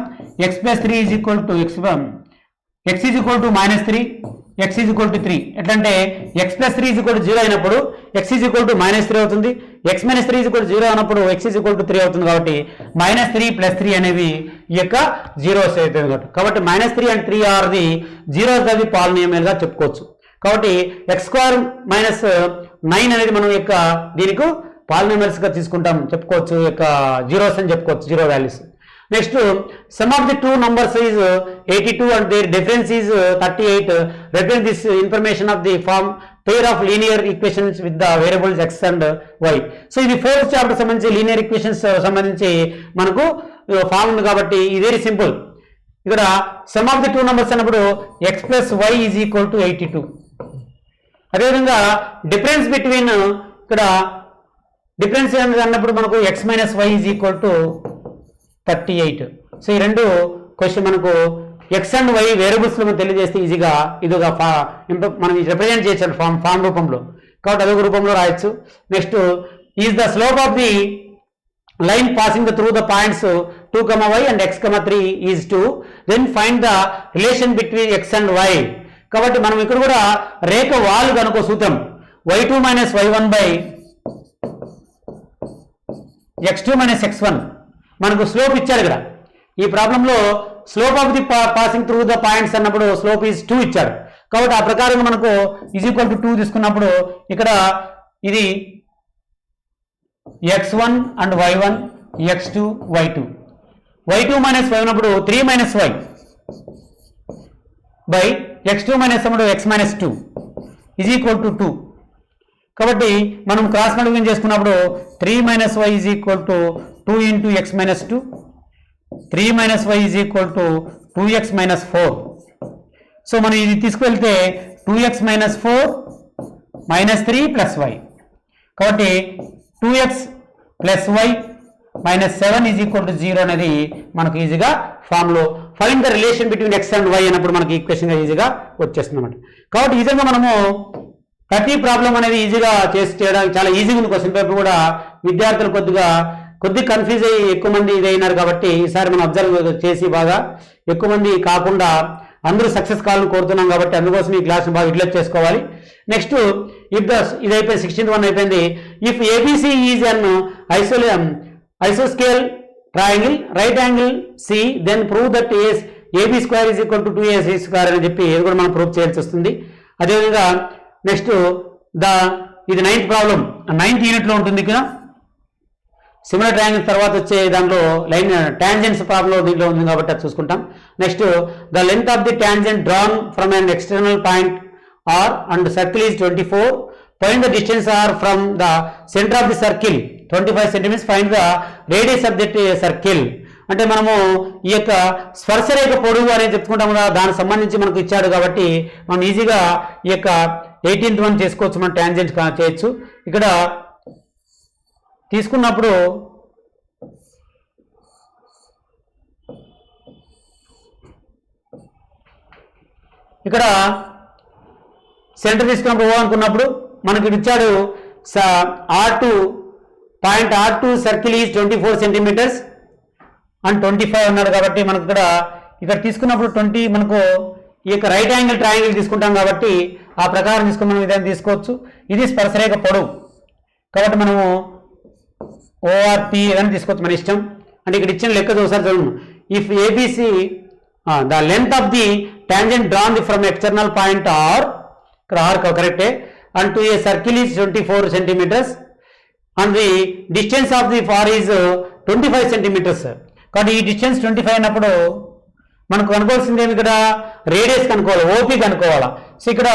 x + 3 is equal to x is equal to -3, x is equal to 3. ఎట్లంటే x + 3 ఈజ్ ఈక్వల్ టు 0 అయినప్పుడు x ఈజ్ ఈక్వల్ టు -3 అవుతుంది, x - 3 ఈజ్ ఈక్వల్ టు 0 అయినప్పుడు x is equal to 3 అవుతుంది. కాబట్టి -3 + 3 అనేవి ఈ యొక్క జీరోస్ అవుతుంది. కాబట్టి -3 and 3 ఆర్ ది జీరోస్ అది పాలినామియల్ గా చెప్పుకోవచ్చు. కాబట్టి x² - 9 అనేది మనం యొక్క దీనికి పాలినామియల్స్ గా తీసుకుంటాం, చెప్పుకోవచ్చు, యొక్క జీరోస్ అని చెప్పుకోవచ్చు, zero values. Next some of the two numbers is 82 and their difference is 38. Represent this information of the form pair of linear equations with the variables x and y. So ఇది 4th chapter సంబంధించి linear equations సంబంధించి మనకు form ఉంది. కాబట్టి ఇది very simple. ఇక్కడ some of the two numbers అన్నప్పుడు x + y is equal to 82. అదేవిధంగా డిఫరెన్స్ బిట్వీన్ ఇక్కడ డిఫరెన్స్ అన్నప్పుడు మనకు x - y is equal to 38. So ఈ రెండు క్వశ్చన్ మనకు x and y వేరియబుల్స్ లో తెలియజేస్తే ఈజీగా ఇది ఒక మనం రిప్రజెంట్ చేయొచ్చు ఫామ్ రూపంలో. కాబట్టి అదొక రూపంలో రాయొచ్చు. Next is the slope of the line passing through the points 2, y and x, 3 is 2. Then find the relation between x and y. కాబట్టి మనం ఇక్కడ కూడా రేఖ వాలు కనుక సూత్రం y2 - y1 x2 minus x1 మనకు స్లోప్ ఇచ్చాడు ఇక్కడ ఈ ప్రాబ్లంలో slope of the passing through the points అన్నప్పుడు స్లోప్ ఈజ్ 2 ఇచ్చాడు కాబట్టి ఆ ప్రకారంగా మనకు ఈజ్ ఈక్వల్ టు 2 తీసుకున్నప్పుడు ఇక్కడ ఇది x1 and y1 x2 y2 minus y ఉన్నప్పుడు 3 minus y by x2 minus అప్పుడు x minus 2 is equal to 2 కాబట్టి మనం క్రాస్ మల్టిప్లికేషన్ చేసుకున్నప్పుడు 3 minus y is equal to 2 into x minus 2 3 minus y is equal to 2x minus 4 so మనం ఇది తీసుకువెళ్తే 2x minus 4 minus 3 plus y కాబట్టి 2x plus y minus 7 is equal to 0 అనేది మనకు ఈజీగా ఫామ్లో find the relation between x and y అన్నప్పుడు మనకి ఈక్వేషన్గా ఈజీగా వచ్చేస్తుంది అన్నమాట కాబట్టి ఈ విధంగా మనము ప్రతి ప్రాబ్లం అనేది ఈజీగా చేయడానికి చాలా ఈజీగా ఉంది క్వశ్చన్ పేపర్ కూడా విద్యార్థులు కొద్దిగా కన్ఫ్యూజ్ అయ్యి ఎక్కువ మంది ఇదైనారు కాబట్టి ఈసారి మనం అబ్జర్వ్ చేసి బాగా ఎక్కువ మంది కాకుండా అందరూ సక్సెస్ కావాలని కోరుతున్నాం కాబట్టి అందుకోసం ఈ క్లాస్ని బాగా యూటిలైజ్ చేసుకోవాలి నెక్స్ట్ ఇఫ్ ఇది అయిపోయింది 16th వన్ అయిపోయింది ఇఫ్ ఏబిసి ఈజ్ అన్ ఐసోస్కేల్ triangle right angle C then prove that AB square is equal to 2ac square అని చెప్పి ఇది కూడా మనం ప్రూవ్ చేయాల్సి వస్తుంది అదేవిధంగా నెక్స్ట్ ఇది 9th ప్రాబ్లం 9th యూనిట్లో ఉంటుంది ఇక్కడ సిమిలర్ ట్రయాంగిల్ తర్వాత వచ్చే దాంట్లో లైన్ టాంజెంట్స్ ప్రాబ్లం దీంట్లో ఉంది కాబట్టి అది చూసుకుంటాం next the length of the tangent drawn from an external point R and circle is 24 find the distance R from the centre of the circle 25 centimetres find the radius of the circle అంటే మనము ఈ యొక్క స్పర్శరేఖ పొడవు అనేది చెప్పుకుంటాం కదా దానికి సంబంధించి మనకు ఇచ్చాడు కాబట్టి మనం ఈజీగా ఈ యొక్క 18th వన్ చేసుకోవచ్చు మనం టాంజెంట్ చేయొచ్చు ఇక్కడ తీసుకున్నప్పుడు ఇక్కడ సెంటర్ తీసుకున్నప్పుడు ఓ అనుకున్నప్పుడు మనకి ఇచ్చాడు point R2 circle is 24 centimetres and 25 అన్నాడు కాబట్టి మనకు ఇక్కడ తీసుకున్నప్పుడు 20 మనకు ఈ యొక్క రైట్ యాంగిల్ ట్రయాంగిల్ తీసుకుంటాం కాబట్టి ఆ ప్రకారం తీసుకుని మనం ఇదని తీసుకోవచ్చు ఇది స్పర్శరేఖ పొడవు కాబట్టి మనము ఓఆర్పి ఏదైనా తీసుకోవచ్చు మన ఇష్టం అంటే ఇక్కడ ఇచ్చిన లెక్క ఒకసారి చదువు if ABC the length of the tangent drawn the from external point are ఇక్కడ ఆర్ కరెక్టే and to a circle is 24 centimetres and the distance of the far is 25 centimetres కాబట్టి ఈ డిస్టెన్స్ 25 అన్నప్పుడు మనకు కనుకోవాల్సింది ఏమి ఇక్కడ రేడియస్ కనుక్కోవాలి ఓపీ కనుక్కోవాలా సో ఇక్కడ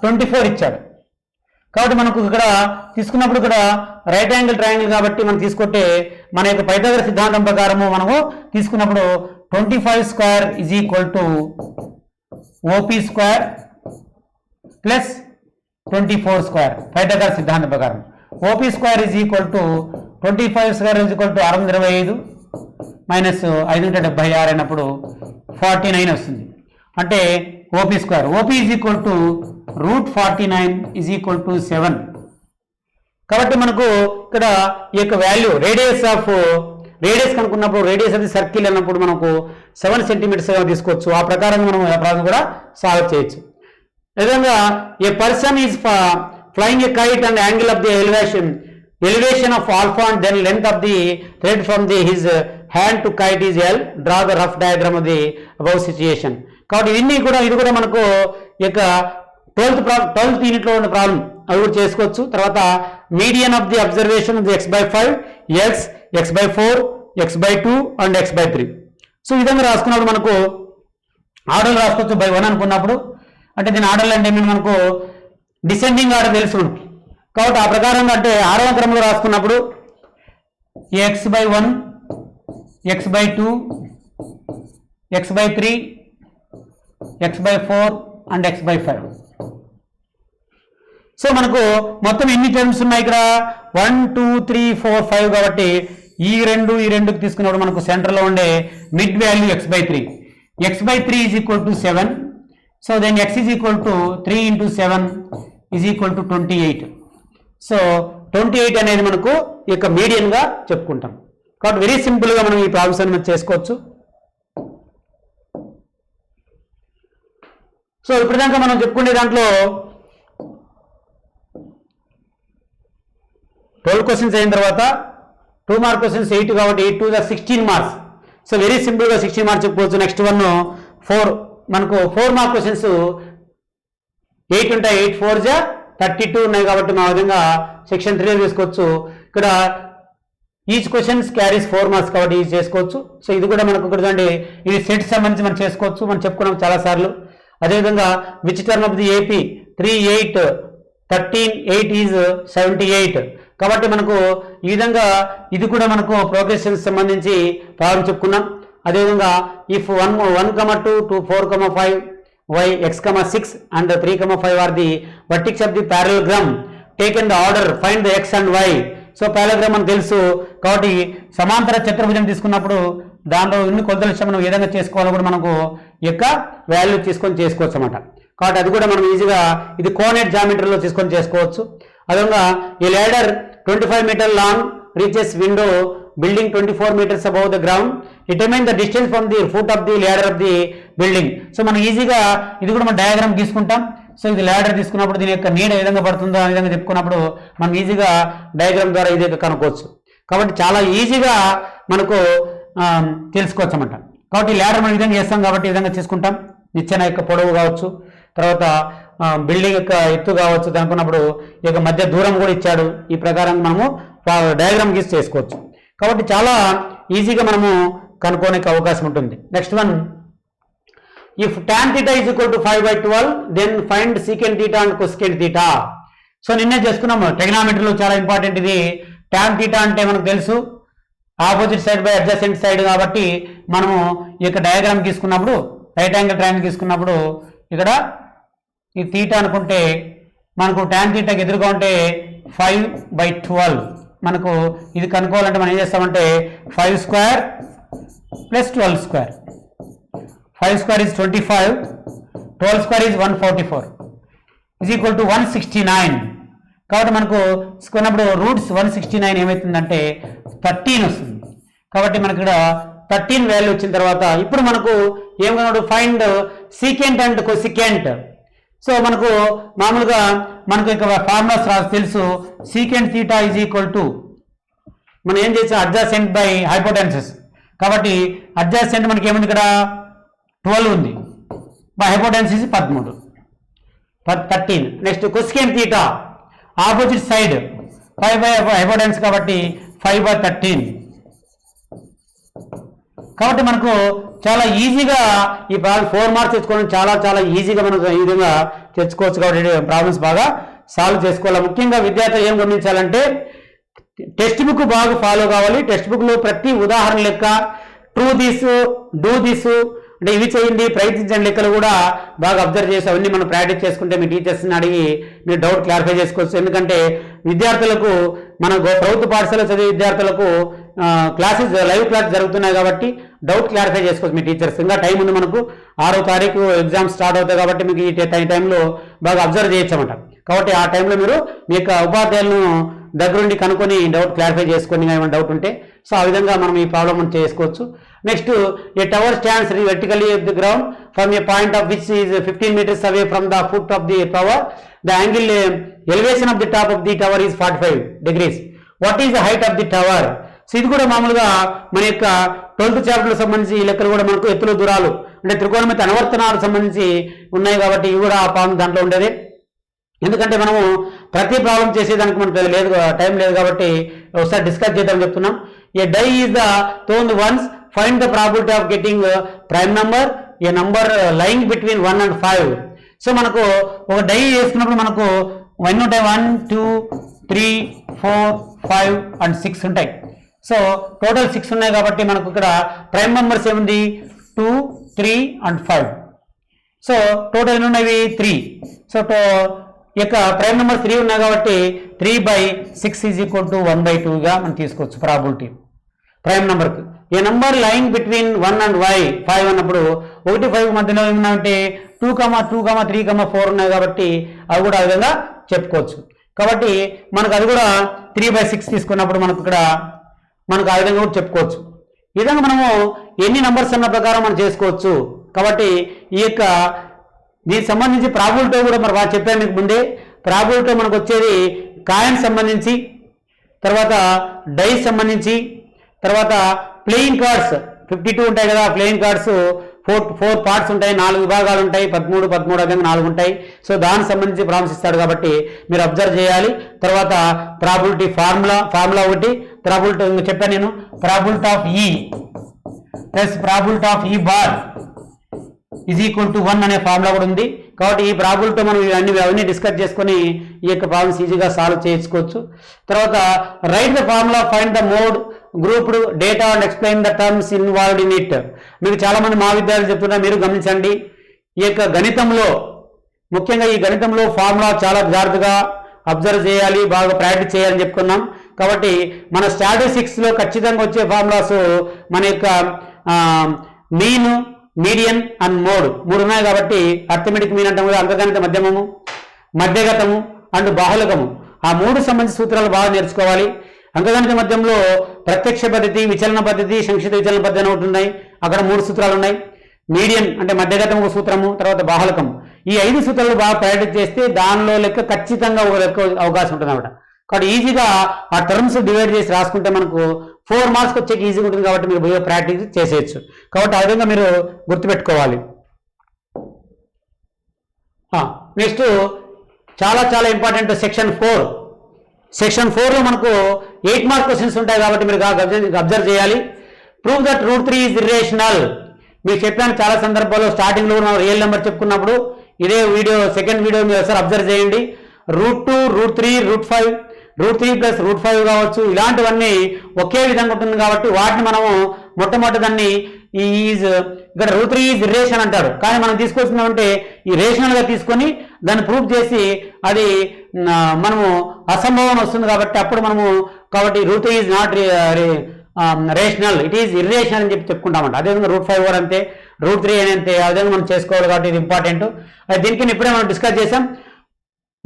24 ఇచ్చాడు కాబట్టి మనకు ఇక్కడ తీసుకున్నప్పుడు ఇక్కడ రైట్ యాంగిల్ ట్రయాంగిల్ కాబట్టి మనం తీసుకుంటే మన యొక్క పైథాగరస్ సిద్ధాంతం ప్రకారము మనము తీసుకున్నప్పుడు 25 square is equal to OP square plus 24 square Pythagoras సిద్ధాంతం ప్రకారం OP square is equal to 25 square is equal to 625 minus 576 అయినప్పుడు 49 వస్తుంది అంటే OP square OP is equal to √49 is equal to 7 కాబట్టి మనకు ఇక్కడ ఈ యొక్క వాల్యూ రేడియస్ కనుక్కున్నప్పుడు రేడియస్ ఆఫ్ ది సర్కిల్ అన్నప్పుడు మనకు 7 సెంటీమీటర్స్ తీసుకోవచ్చు ఆ ప్రకారంగా మనం ఆ ప్రాబ్లం కూడా సాల్వ్ చేయొచ్చు విధంగా a person is flying a kite and angle of the elevation of alpha and then length of the thread from his hand to kite is L. Draw the rough diagram of the above situation. కాబట్టి ఇది కూడా మనకు యొక్క 12th యూనిట్లో ఉన్న problem అవి కూడా చేసుకోవచ్చు తర్వాత median of the observation of the x/5 x/4 x/2 and x/3 so ఈ విధంగా రాసుకున్నప్పుడు మనకు ఆర్డర్ రాసుకోవచ్చు బై 1 అనుకున్నప్పుడు అంటే దీని ఆర్డర్ అంటే మనకు డిసెండింగ్ ఆర్డర్ తెలుసు కాబట్టి ఆ ప్రకారంగా అంటే 6వ క్రమంలో రాసుకున్నప్పుడు x/1 x/2 x/3 x/4 and x/5 so మనకు మొత్తం ఎన్ని టర్మ్స్ ఉన్నాయి ఇక్కడ 1 2 3 4 5 కాబట్టి ఈ రెండుకి తీసుకున్నప్పుడు మనకు సెంటర్లో ఉండే mid value x/3 is equal to 7 so then x is equal to 3 into 7 is equal to 28 so 28 అనేది మనకు ఈ యొక్క మీడియన్ గా చెప్పుకుంటాం కాబట్టి వెరీ సింపుల్ గా మనం ఈ ప్రాబ్లమ్స్ అన్ని చేసుకోవచ్చు సో ఇప్పటిదాకా మనం చెప్పుకునే దాంట్లో 12 క్వశ్చన్స్ అయిన తర్వాత 2 మార్క్ క్వశ్చన్స్ 8 కాబట్టి 8 to the 16 marks. So very సింపుల్గా 16 మార్క్స్ చెప్పుకోవచ్చు. నెక్స్ట్ వన్ 4 మనకు 4 మార్క్ క్వశ్చన్స్ 8 ఉంటాయి, 8 4 జా 32 ఉన్నాయి కాబట్టి మా విధంగా సెక్షన్ 3 తీసుకోవచ్చు. ఇక్కడ ఈచ్ క్వశ్చన్స్ క్యారీస్ 4 మార్క్స్ కాబట్టి ఈజ్ చేసుకోవచ్చు. సో ఇది కూడా మనకు ఇక్కడ చూడండి, ఇది సెట్ సంబంధించి మనం చేసుకోవచ్చు, మనం చెప్పుకున్నాం చాలా సార్లు. అదేవిధంగా which term of the AP 3 8 13 8 is 78 కాబట్టి మనకు ఈ విధంగా ఇది కూడా మనకు ప్రోగ్రెషన్ సంబంధించి ప్రాబ్లం చెప్పుకున్నాం. అదేవిధంగా if 1 2 to 4 5 y x 6 and 3 5 are the vertex of the parallelogram taken the order find the x and y. So పారాగ్రామ్ మనకు తెలుసు కాబట్టి సమాంతర చతుర్భుజం తీసుకున్నప్పుడు దాంట్లో ఎన్ని కొలతలు ఇచ్చి మనం ఏ విధంగా చేసుకోవాలో కూడా మనకు యొక్క వాల్యూ తీసుకొని చేసుకోవచ్చు అన్నమాట. కాబట్టి అది కూడా మనం ఈజీగా ఇది కోఆర్డినేట్ జామెట్రీలో తీసుకొని చేసుకోవచ్చు. అదేవిధంగా ఈ ladder 25 metre long reaches window building 24 meters above the ground. Determine the distance from the foot of the ladder of the building. So మనం ఈజీగా ఇది కూడా మనం డయాగ్రామ్ తీసుకుంటాం. సో ఇది ల్యాడర్ తీసుకున్నప్పుడు దీని యొక్క నీడ ఏ విధంగా పడుతుందో ఆ విధంగా చెప్పుకున్నప్పుడు మనం ఈజీగా డయాగ్రామ్ ద్వారా ఇది కనుక్కోవచ్చు. కాబట్టి చాలా ఈజీగా మనకు తెలుసుకోవచ్చు అన్నమాట. కాబట్టి ల్యాడర్ మనం ఈ విధంగా చేస్తాం కాబట్టి ఈ విధంగా తీసుకుంటాం. నిచ్చెన యొక్క పొడవు కావచ్చు, తర్వాత బిల్డింగ్ యొక్క ఎత్తు కావచ్చు, అనుకున్నప్పుడు ఈ యొక్క మధ్య దూరం కూడా ఇచ్చాడు. ఈ ప్రకారం మనము డయాగ్రామ్ గీసి చేసుకోవచ్చు. కాబట్టి చాలా ఈజీగా మనము కనుక్కోనికి అవకాశం ఉంటుంది. Next one, if tan θ is equal to 5/12 then find secant θ and cosecant θ. So నిన్నే చేసుకున్నాము, ట్రిగ్నామెట్రీలో చాలా ఇంపార్టెంట్ ఇది. tan θ అంటే మనకు తెలుసు opposite side by adjacent side కాబట్టి మనము ఈ యొక్క డయాగ్రామ్ తీసుకున్నప్పుడు రైట్ యాంగిల్ ట్రయాంగిల్ తీసుకున్నప్పుడు ఇక్కడ ఈ θ అనుకుంటే మనకు tan θకి ఎదురుగా ఉంటే 5/12 మనకు ఇది కనుక్కోవాలంటే మనం ఏం చేస్తామంటే 5 square plus 12 square. 5 square is 25, 12 square is 144 is equal to 169. కాబట్టి మనకు తీసుకున్నప్పుడు రూట్స్ 169 ఏమవుతుందంటే 13 వస్తుంది. కాబట్టి మనకి ఇక్కడ 13 వాల్యూ వచ్చిన తర్వాత ఇప్పుడు మనకు ఏం కనుడు find secant and cosecant. So మనకు మామూలుగా మనకు ఇక ఫార్ములాస్ తెలుసు. సీకెంట్ θ ఈజ్ ఈక్వల్ టు మనం ఏం చేసాం అడ్జాసెంట్ బై హైపోటెన్సెస్. కాబట్టి అడ్జాసెంట్ మనకి ఏముంది ఇక్కడ 12 ఉంది, by hypotenuse 13 13. Next cosecant θ opposite side hypotenuse కాబట్టి 5/13. కాబట్టి మనకు చాలా ఈజీగా ఈ 4 మార్క్స్ తెచ్చుకోవడం చాలా ఈజీగా మనం ఈ విధంగా తెచ్చుకోవచ్చు. కాబట్టి ప్రాబ్లమ్స్ బాగా సాల్వ్ చేసుకోవాలి. ముఖ్యంగా విద్యార్థులు ఏం గమనించాలంటే టెక్స్ట్ బుక్ బాగా ఫాలో కావాలి. టెక్స్ట్ బుక్లో ప్రతి ఉదాహరణ లెక్క ట్రూ దిస్ డూ దిస్ అంటే ఇవి చేయండి ప్రయత్నించండి లెక్కలు కూడా బాగా అబ్జర్వ్ చేసి అవన్నీ మనం ప్రాక్టీస్ చేసుకుంటే మీ టీచర్స్ని అడిగి మీరు డౌట్ క్లారిఫై చేసుకోవచ్చు. ఎందుకంటే విద్యార్థులకు మన ప్రభుత్వ పాఠశాల చదివే విద్యార్థులకు క్లాసెస్ లైవ్ క్లాస్ జరుగుతున్నాయి కాబట్టి డౌట్ క్లారిఫై చేసుకోవచ్చు మీ టీచర్స్. ఇంకా టైం ఉంది, మనకు 6వ తారీఖు ఎగ్జామ్ స్టార్ట్ అవుతాయి కాబట్టి మీకు ఈ టైంలో బాగా అబ్జర్వ్ చేయొచ్చన్నమాట. కాబట్టి ఆ టైంలో మీరు మీ యొక్క ఉపాధ్యాయులను దగ్గరుండి కనుక్కొని డౌట్ క్లారిఫై చేసుకొని ఏమైనా డౌట్ ఉంటే సో ఆ విధంగా మనం ఈ ప్రాబ్లం చేసుకోవచ్చు. Next, A tower stands vertically at the ground from a point of which is 15 meters away from the foot of the tower. The angle elevation of the top of the tower is 45 degrees. What is the height of the tower? So ఇది కూడా మామూలుగా మన యొక్క 12th చాప్టర్కి సంబంధించి ఈ లెక్కలు కూడా మనకు ఎత్తుల దూరాలు అంటే త్రికోణమితి అనువర్తనాలకు సంబంధించి ఉన్నాయి కాబట్టి ఇవి కూడా ఆ ప్రాబ్లం దాంట్లో ఉండేది. ఎందుకంటే మనము ప్రతి ప్రాబ్లం చేసేదానికి మనకు లేదు, టైం లేదు కాబట్టి ఒకసారి డిస్కస్ చేద్దాం చెప్తున్నాం. A die is the thrown once find the probability of getting prime number a number lying between 1 and 5. So మనకు ఒక డై వేసుకున్నప్పుడు మనకు ఎన్ని ఉంటాయి 1 2 3 4 5 and 6 ఉంటాయి. సో టోటల్ 6 ఉన్నాయి కాబట్టి మనకు ఇక్కడ ప్రైమ్ నంబర్స్ ఏముంది 2 3 and 5. సో టోటల్ ఎన్ని ఉన్నాయి 3. సో యొక్క ప్రైమ్ నెంబర్ 3 ఉన్నాయి కాబట్టి 3/6 ఈజ్ ఈక్వల్ టు 1/2గా మనం తీసుకోవచ్చు ప్రాబిలిటీ ప్రైమ్ నెంబర్కి. ఏ నెంబర్ లైన్ బిట్వీన్ 1 and 5 అన్నప్పుడు 1 5 మధ్యలో ఏమన్నామంటే 2 2 3 4 ఉన్నాయి కాబట్టి అవి కూడా ఆ విధంగా చెప్పుకోవచ్చు. కాబట్టి మనకు అది కూడా 3/6 తీసుకున్నప్పుడు మనకు ఇక్కడ మనకు ఆ విధంగా కూడా చెప్పుకోవచ్చు. ఈ విధంగా మనము ఎన్ని నెంబర్స్ అన్న ప్రకారం మనం చేసుకోవచ్చు. కాబట్టి ఈ యొక్క దీనికి సంబంధించి ప్రాబిలిటీ కూడా మరి చెప్పాను మీకు ముందే. ప్రాబిలిటీ మనకు వచ్చేది కాయిన్ సంబంధించి తర్వాత డైస్ సంబంధించి, తర్వాత ప్లేయింగ్ కార్డ్స్ 52 ఉంటాయి కదా, ప్లేయింగ్ కార్డ్స్ ఫోర్ పార్ట్స్ ఉంటాయి, 4 విభాగాలు ఉంటాయి, 13 అదే 4 ఉంటాయి. సో దానికి సంబంధించి ప్రాబ్లమ్స్ ఇస్తాడు కాబట్టి మీరు అబ్జర్వ్ చేయాలి. తర్వాత ప్రాబిలిటీ ఫార్ములా ఒకటి, ప్రాబిలిటీ చెప్పాను నేను, ప్రాబిలిటీ ఆఫ్ ఈ ప్లస్ ప్రాబిలిటీ ఆఫ్ ఈ బార్ ఈజ్ ఈక్వల్ టు 1 అనే ఫార్ములా కూడా ఉంది. కాబట్టి ఈ ప్రాబిలిటీ మనం అవన్నీ డిస్కస్ చేసుకొని ఈ యొక్క ప్రాబ్లమ్స్ ఈజీగా సాల్వ్ చేసుకోవచ్చు. తర్వాత right the formula, find the mode grouped data and explain the terms involved in it. మీకు చాలా మంది మా విద్యార్థులు చెప్తున్నారు, మీరు గమనించండి. ఈ యొక్క గణితంలో, ముఖ్యంగా ఈ గణితంలో ఫార్ములా చాలా జాగ్రత్తగా అబ్జర్వ్ చేయాలి, బాగా ప్రాక్టీస్ చేయాలని చెప్పుకున్నాం. కాబట్టి మన స్టాటిస్టిక్స్లో ఖచ్చితంగా వచ్చే ఫార్ములాస్ మన యొక్క మీన్, మీడియన్ అండ్ మోడ్ 3 ఉన్నాయి. కాబట్టి అర్థమెటిక్ మీన్ అంటాము కదా, అంకగణిత మధ్యమము, మధ్యగతము అండ్ బాహుళకము, ఆ 3 సంబంధించిన సూత్రాలు బాగా నేర్చుకోవాలి. అంకగణిత మధ్యంలో ప్రత్యక్ష పద్ధతి, విచలన పద్ధతి, సంక్షిప్త విచలన పద్ధతి అని ఒకటి ఉన్నాయి, అక్కడ 3 సూత్రాలు ఉన్నాయి. మీడియన్ అంటే మధ్యగతం ఒక సూత్రము, తర్వాత బాహుళకం. ఈ 5 సూత్రాలు బాగా ప్రాక్టీస్ చేస్తే దానిలో లెక్క ఖచ్చితంగా ఒక లెక్క అవకాశం ఉంటుంది అన్నమాట. కాబట్టి ఈజీగా ఆ టర్మ్స్ డివైడ్ చేసి రాసుకుంటే మనకు 4 మార్క్స్ వచ్చేకి ఈజీగా ఉంటుంది. కాబట్టి మీరు బాగా ప్రాక్టీస్ చేసేయచ్చు. కాబట్టి ఆ విధంగా మీరు గుర్తుపెట్టుకోవాలి. నెక్స్ట్ చాలా చాలా ఇంపార్టెంట్ సెక్షన్ 4. సెక్షన్ 4లో మనకు 8 మార్క్ క్వశ్చన్స్ ఉంటాయి కాబట్టి మీరు అబ్జర్వ్ చేయాలి. Prove that √3 is irrational. మీకు చెప్పాను చాలా సందర్భాల్లో, స్టార్టింగ్లో మనం రియల్ నెంబర్ చెప్పుకున్నప్పుడు ఇదే వీడియో, సెకండ్ వీడియో మీరు ఒకసారి అబ్జర్వ్ చేయండి. √2, √3, √5, √3 ప్లస్ √5 కావచ్చు, ఇలాంటివన్నీ ఒకే విధంగా ఉంటుంది. కాబట్టి వాటిని మనము మొట్టమొదటి దాన్ని ఇక్కడ √3 ఈజ్ ఇర్రేషన్ అంటాడు, కానీ మనం తీసుకొస్తున్నామంటే ఈ రేషనల్గా తీసుకొని దాన్ని ప్రూవ్ చేసి అది మనము అసంభవం వస్తుంది. కాబట్టి అప్పుడు మనము √3 is not rational, it is irrational అని చెప్పుకుంటామంట. అదేవిధంగా √5 కూడా అంతే, √3 అని అంతే, ఆ విధంగా మనం చేసుకోవాలి. కాబట్టి ఇది ఇంపార్టెంట్. దీనికి ఇప్పుడే మనం డిస్కస్ చేసాం.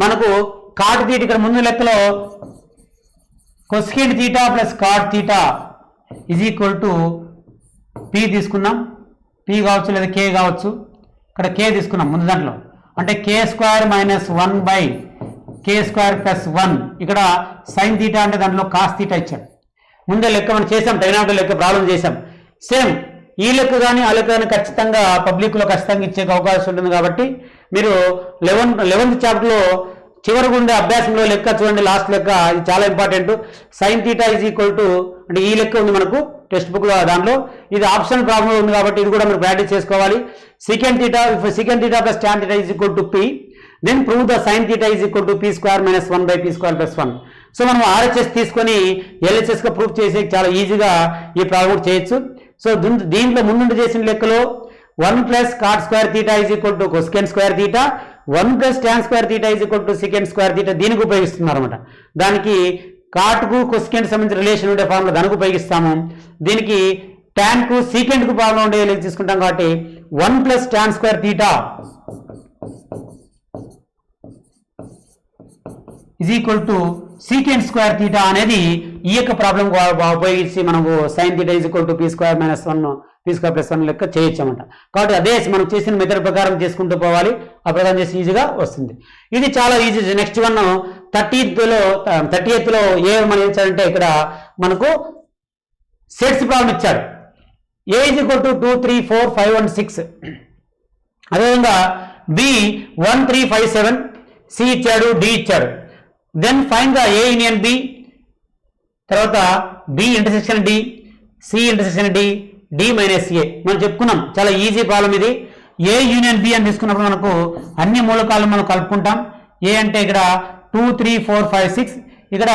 మనకు కాట్ తీట ఇక్కడ ముందు లెక్కలో cosecant theta plus cot theta is equal to p తీసుకున్నాం. పి కావచ్చు లేదా కే కావచ్చు. ఇక్కడ కే తీసుకున్నాం ముందు దాంట్లో, అంటే k² - 1/k² + 1. ఇక్కడ సైన్ తీటా అంటే దాంట్లో కాస్ తీటా ఇచ్చాడు. ముందే లెక్క మనం చేసాం, ట్రైనామికల్ లెక్క ప్రాబ్లం చేసాం. సేమ్ ఈ లెక్క కానీ ఆ లెక్క కానీ ఖచ్చితంగా పబ్లిక్లో ఖచ్చితంగా ఇచ్చే అవకాశం ఉంటుంది. కాబట్టి మీరు 11th చాప్టర్లో చివరికి ఉండే అభ్యాసంలో లెక్క చూడండి, లాస్ట్ లెక్క, ఇది చాలా important. Sign theta is equal to, అంటే ఈ లెక్క ఉంది మనకు టెక్స్ట్ బుక్లో, దాంట్లో ఇది ఆప్షన్ ప్రాబ్లం ఉంది కాబట్టి ఇది కూడా మీరు ప్రాక్టీస్ చేసుకోవాలి. Secant theta plus tan θ is equal to P, then prove the sine theta is equal to p² - 1/p² + 1. So మనం RHS తీసుకొని LHSగా ప్రూఫ్ చేసి చాలా ఈజీగా ఈ ప్రాబ్లం చేయొచ్చు. సో దీంట్లో ముందు చేసిన లెక్కలో 1 + cot² θ is equal to cosecant² θ, 1 + tan² θ is equal to secant² θ దీనికి ఉపయోగిస్తున్నారు అనమాట. దానికి కాట్కు కొసెకెంట్ సంబంధించిన రిలేషన్ ఉండే ఫార్ములా దానికి ఉపయోగిస్తాము. దీనికి ట్యాన్కు సీకెంట్కు ఫార్ములా ఉండే తీసుకుంటాం. కాబట్టి 1 + tan² θ is equal to secant² θ అనేది ఈ యొక్క ప్రాబ్లం ఉపయోగించి మనకు sin θ is equal to p² - 1 p² + 1 లెక్క చేయొచ్చన్నమాట. కాబట్టి అదే మనం చేసిన మెథడ్ ప్రకారం చేసుకుంటూ పోవాలి, ఆ ప్రకారం చేసి ఈజీగా వస్తుంది. ఇది చాలా ఈజీ. నెక్స్ట్ వన్ 30th ఏమని ఇచ్చాడంటే ఇక్కడ మనకు సెట్స్ ప్రాబ్లం ఇచ్చాడు. A is equal to 2, 3, 4, 5 and 6. అదేవిధంగా B 1, 3, 5, 7, C ఇచ్చాడు, D ఇచ్చాడు. Then find the A union B, తర్వాత B intersection D, C intersection D, D - A. మనం చెప్పుకున్నాం చాలా ఈజీ ప్రాబ్లం ఇది. A యూనియన్ B అని తీసుకున్నప్పుడు మనకు అన్ని మూలకాలను మనం కలుపుకుంటాం. A అంటే ఇక్కడ 2, 3, 4, 5, 6, ఇక్కడ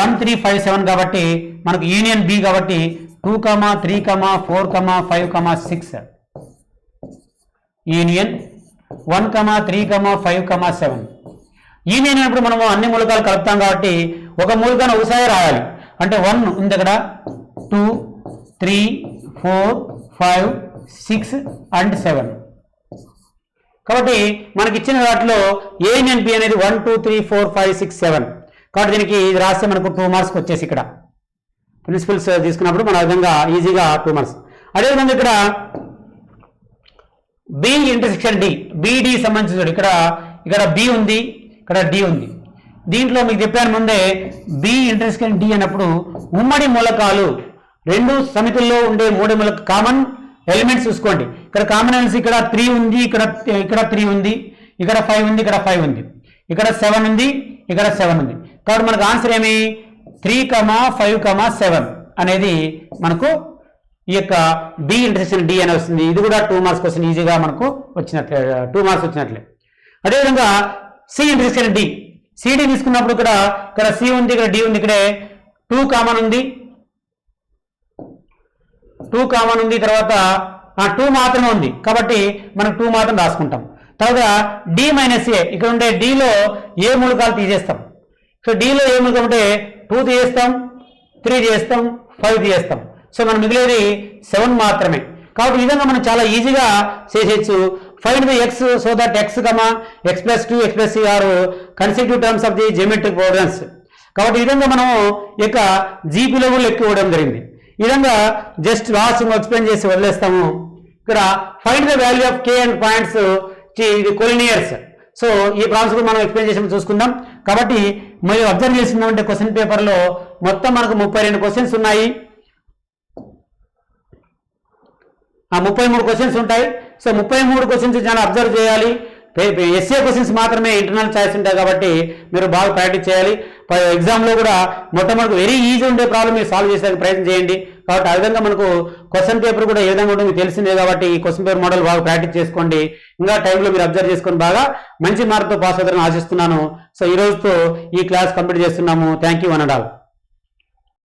1, 3, 5, 7 కాబట్టి మనకు యూనియన్ B కాబట్టి 2, 3, 4, 5, 6 యూనియన్ 1, 3, 5, 7. యూనియన్ అయినప్పుడు మనము అన్ని మూలకాలు కలుపుతాం కాబట్టి ఒక మూలకాన్ని ఒకసారి రాయాలి. అంటే 1 ఉంది ఇక్కడ, 2, 3, 4, 5, 6 and 7. కాబట్టి మనకి ఇచ్చిన వాటిలో A యూనియన్ B అనేది 1, 2, 3, 4, 5, 6, 7. కాబట్టి దీనికి ఇది రాస్తే మనకు 2 మార్క్స్ వచ్చేసి ఇక్కడ ప్రిన్సిపల్స్ తీసుకున్నప్పుడు మన విధంగా ఈజీగా 2 మార్క్స్. అదేవిధంగా ఇక్కడ B ఇంటర్సెక్షన్ D, BD సంబంధించిన ఇక్కడ B ఉంది, ఇక్కడ D ఉంది. దీంట్లో మీకు చెప్పాను ముందే బి ఇంటర్సెక్షన్ డి అన్నప్పుడు ఉమ్మడి మూలకాలు రెండు సమితుల్లో ఉండే మూలక కామన్ ఎలిమెంట్స్ చూసుకోండి. ఇక్కడ కామన్ ఎలిమెంట్స్ ఇక్కడ 3 ఉంది, ఇక్కడ 3 ఉంది, ఇక్కడ 5 ఉంది, ఇక్కడ 5 ఉంది, ఇక్కడ 7 ఉంది, ఇక్కడ 7 ఉంది. కాబట్టి మనకు ఆన్సర్ ఏమి 3,5,7 అనేది మనకు ఈ యొక్క బి ఇంటర్సెక్షన్ డి అని వస్తుంది. ఇది కూడా 2 మార్క్స్ క్వశ్చన్ ఈజీగా మనకు వచ్చినట్లే, 2 మార్క్స్ వచ్చినట్లే. అదేవిధంగా సి ఇంటర్సెక్షన్ డి, సిడి తీసుకున్నప్పుడు ఇక్కడ సి ఉంది, ఇక్కడ డి ఉంది, ఇక్కడే 2 కామన్ ఉంది, 2 కామన్ ఉంది, తర్వాత 2 మాత్రమే ఉంది కాబట్టి మనం 2 మాత్రం రాసుకుంటాం. తర్వాత డి మైనస్ ఏ, ఇక్కడ ఉండే డిలో ఏ మూలకాలు తీసేస్తాం. సో డిలో ఏ మూలకం ఉంటే 2 తీసేస్తాం, 3 తీసేస్తాం, 5 తీసేస్తాం. సో మనం మిగిలేది 7 మాత్రమే. కాబట్టి ఈ విధంగా మనం చాలా ఈజీగా చేసేయచ్చు. Find the x so that x x plus 2 x plus 3 are consecutive terms of the geometric programs. కాబట్టి ఈ విధంగా మనం యొక్క జీపీలో కూడా ఎక్కువ ఇవ్వడం జరిగింది. ఈ విధంగా జస్ట్ లాస్ట్ ఎక్స్ప్లెయిన్ చేసి వదిలేస్తాము. ఇక్కడ find the value of K and points ఇది కొలినియర్స్. సో ఈ ప్రాబ్లమ్స్ కూడా మనం ఎక్స్ప్లెయిన్ చేసి చూసుకుందాం. కాబట్టి మీరు అబ్జర్వ్ చేసిందంటే క్వశ్చన్ పేపర్లో మొత్తం మనకు 32 క్వశ్చన్స్ ఉన్నాయి, 33 క్వశ్చన్స్ ఉంటాయి. సో 33 క్వశ్చన్స్ చాలా అబ్జర్వ్ చేయాలి. ఎస్ఏ క్వశ్చన్స్ మాత్రమే ఇంటర్నల్ చాయిస్ ఉంటాయి కాబట్టి మీరు బాగా ప్రాక్టీస్ చేయాలి. ఎగ్జామ్లో కూడా మొట్టమొదటి వెరీ ఈజీ ఉండే ప్రాబ్లం మీరు సాల్వ్ చేసేందుకు ప్రయత్నం చేయండి. కాబట్టి ఆ విధంగా మనకు క్వశ్చన్ పేపర్ కూడా ఏ విధంగా ఉంటుంది తెలిసిందే కాబట్టి ఈ క్వశ్చన్ పేపర్ మోడల్ బాగా ప్రాక్టీస్ చేసుకోండి. ఇంకా టైంలో మీరు అబ్జర్వ్ చేసుకొని బాగా మంచి మార్కుతో పాస్ అవుతారని ఆశిస్తున్నాను. సో ఈ రోజుతో ఈ క్లాస్ కంప్లీట్ చేస్తున్నాము. Thank you one and all.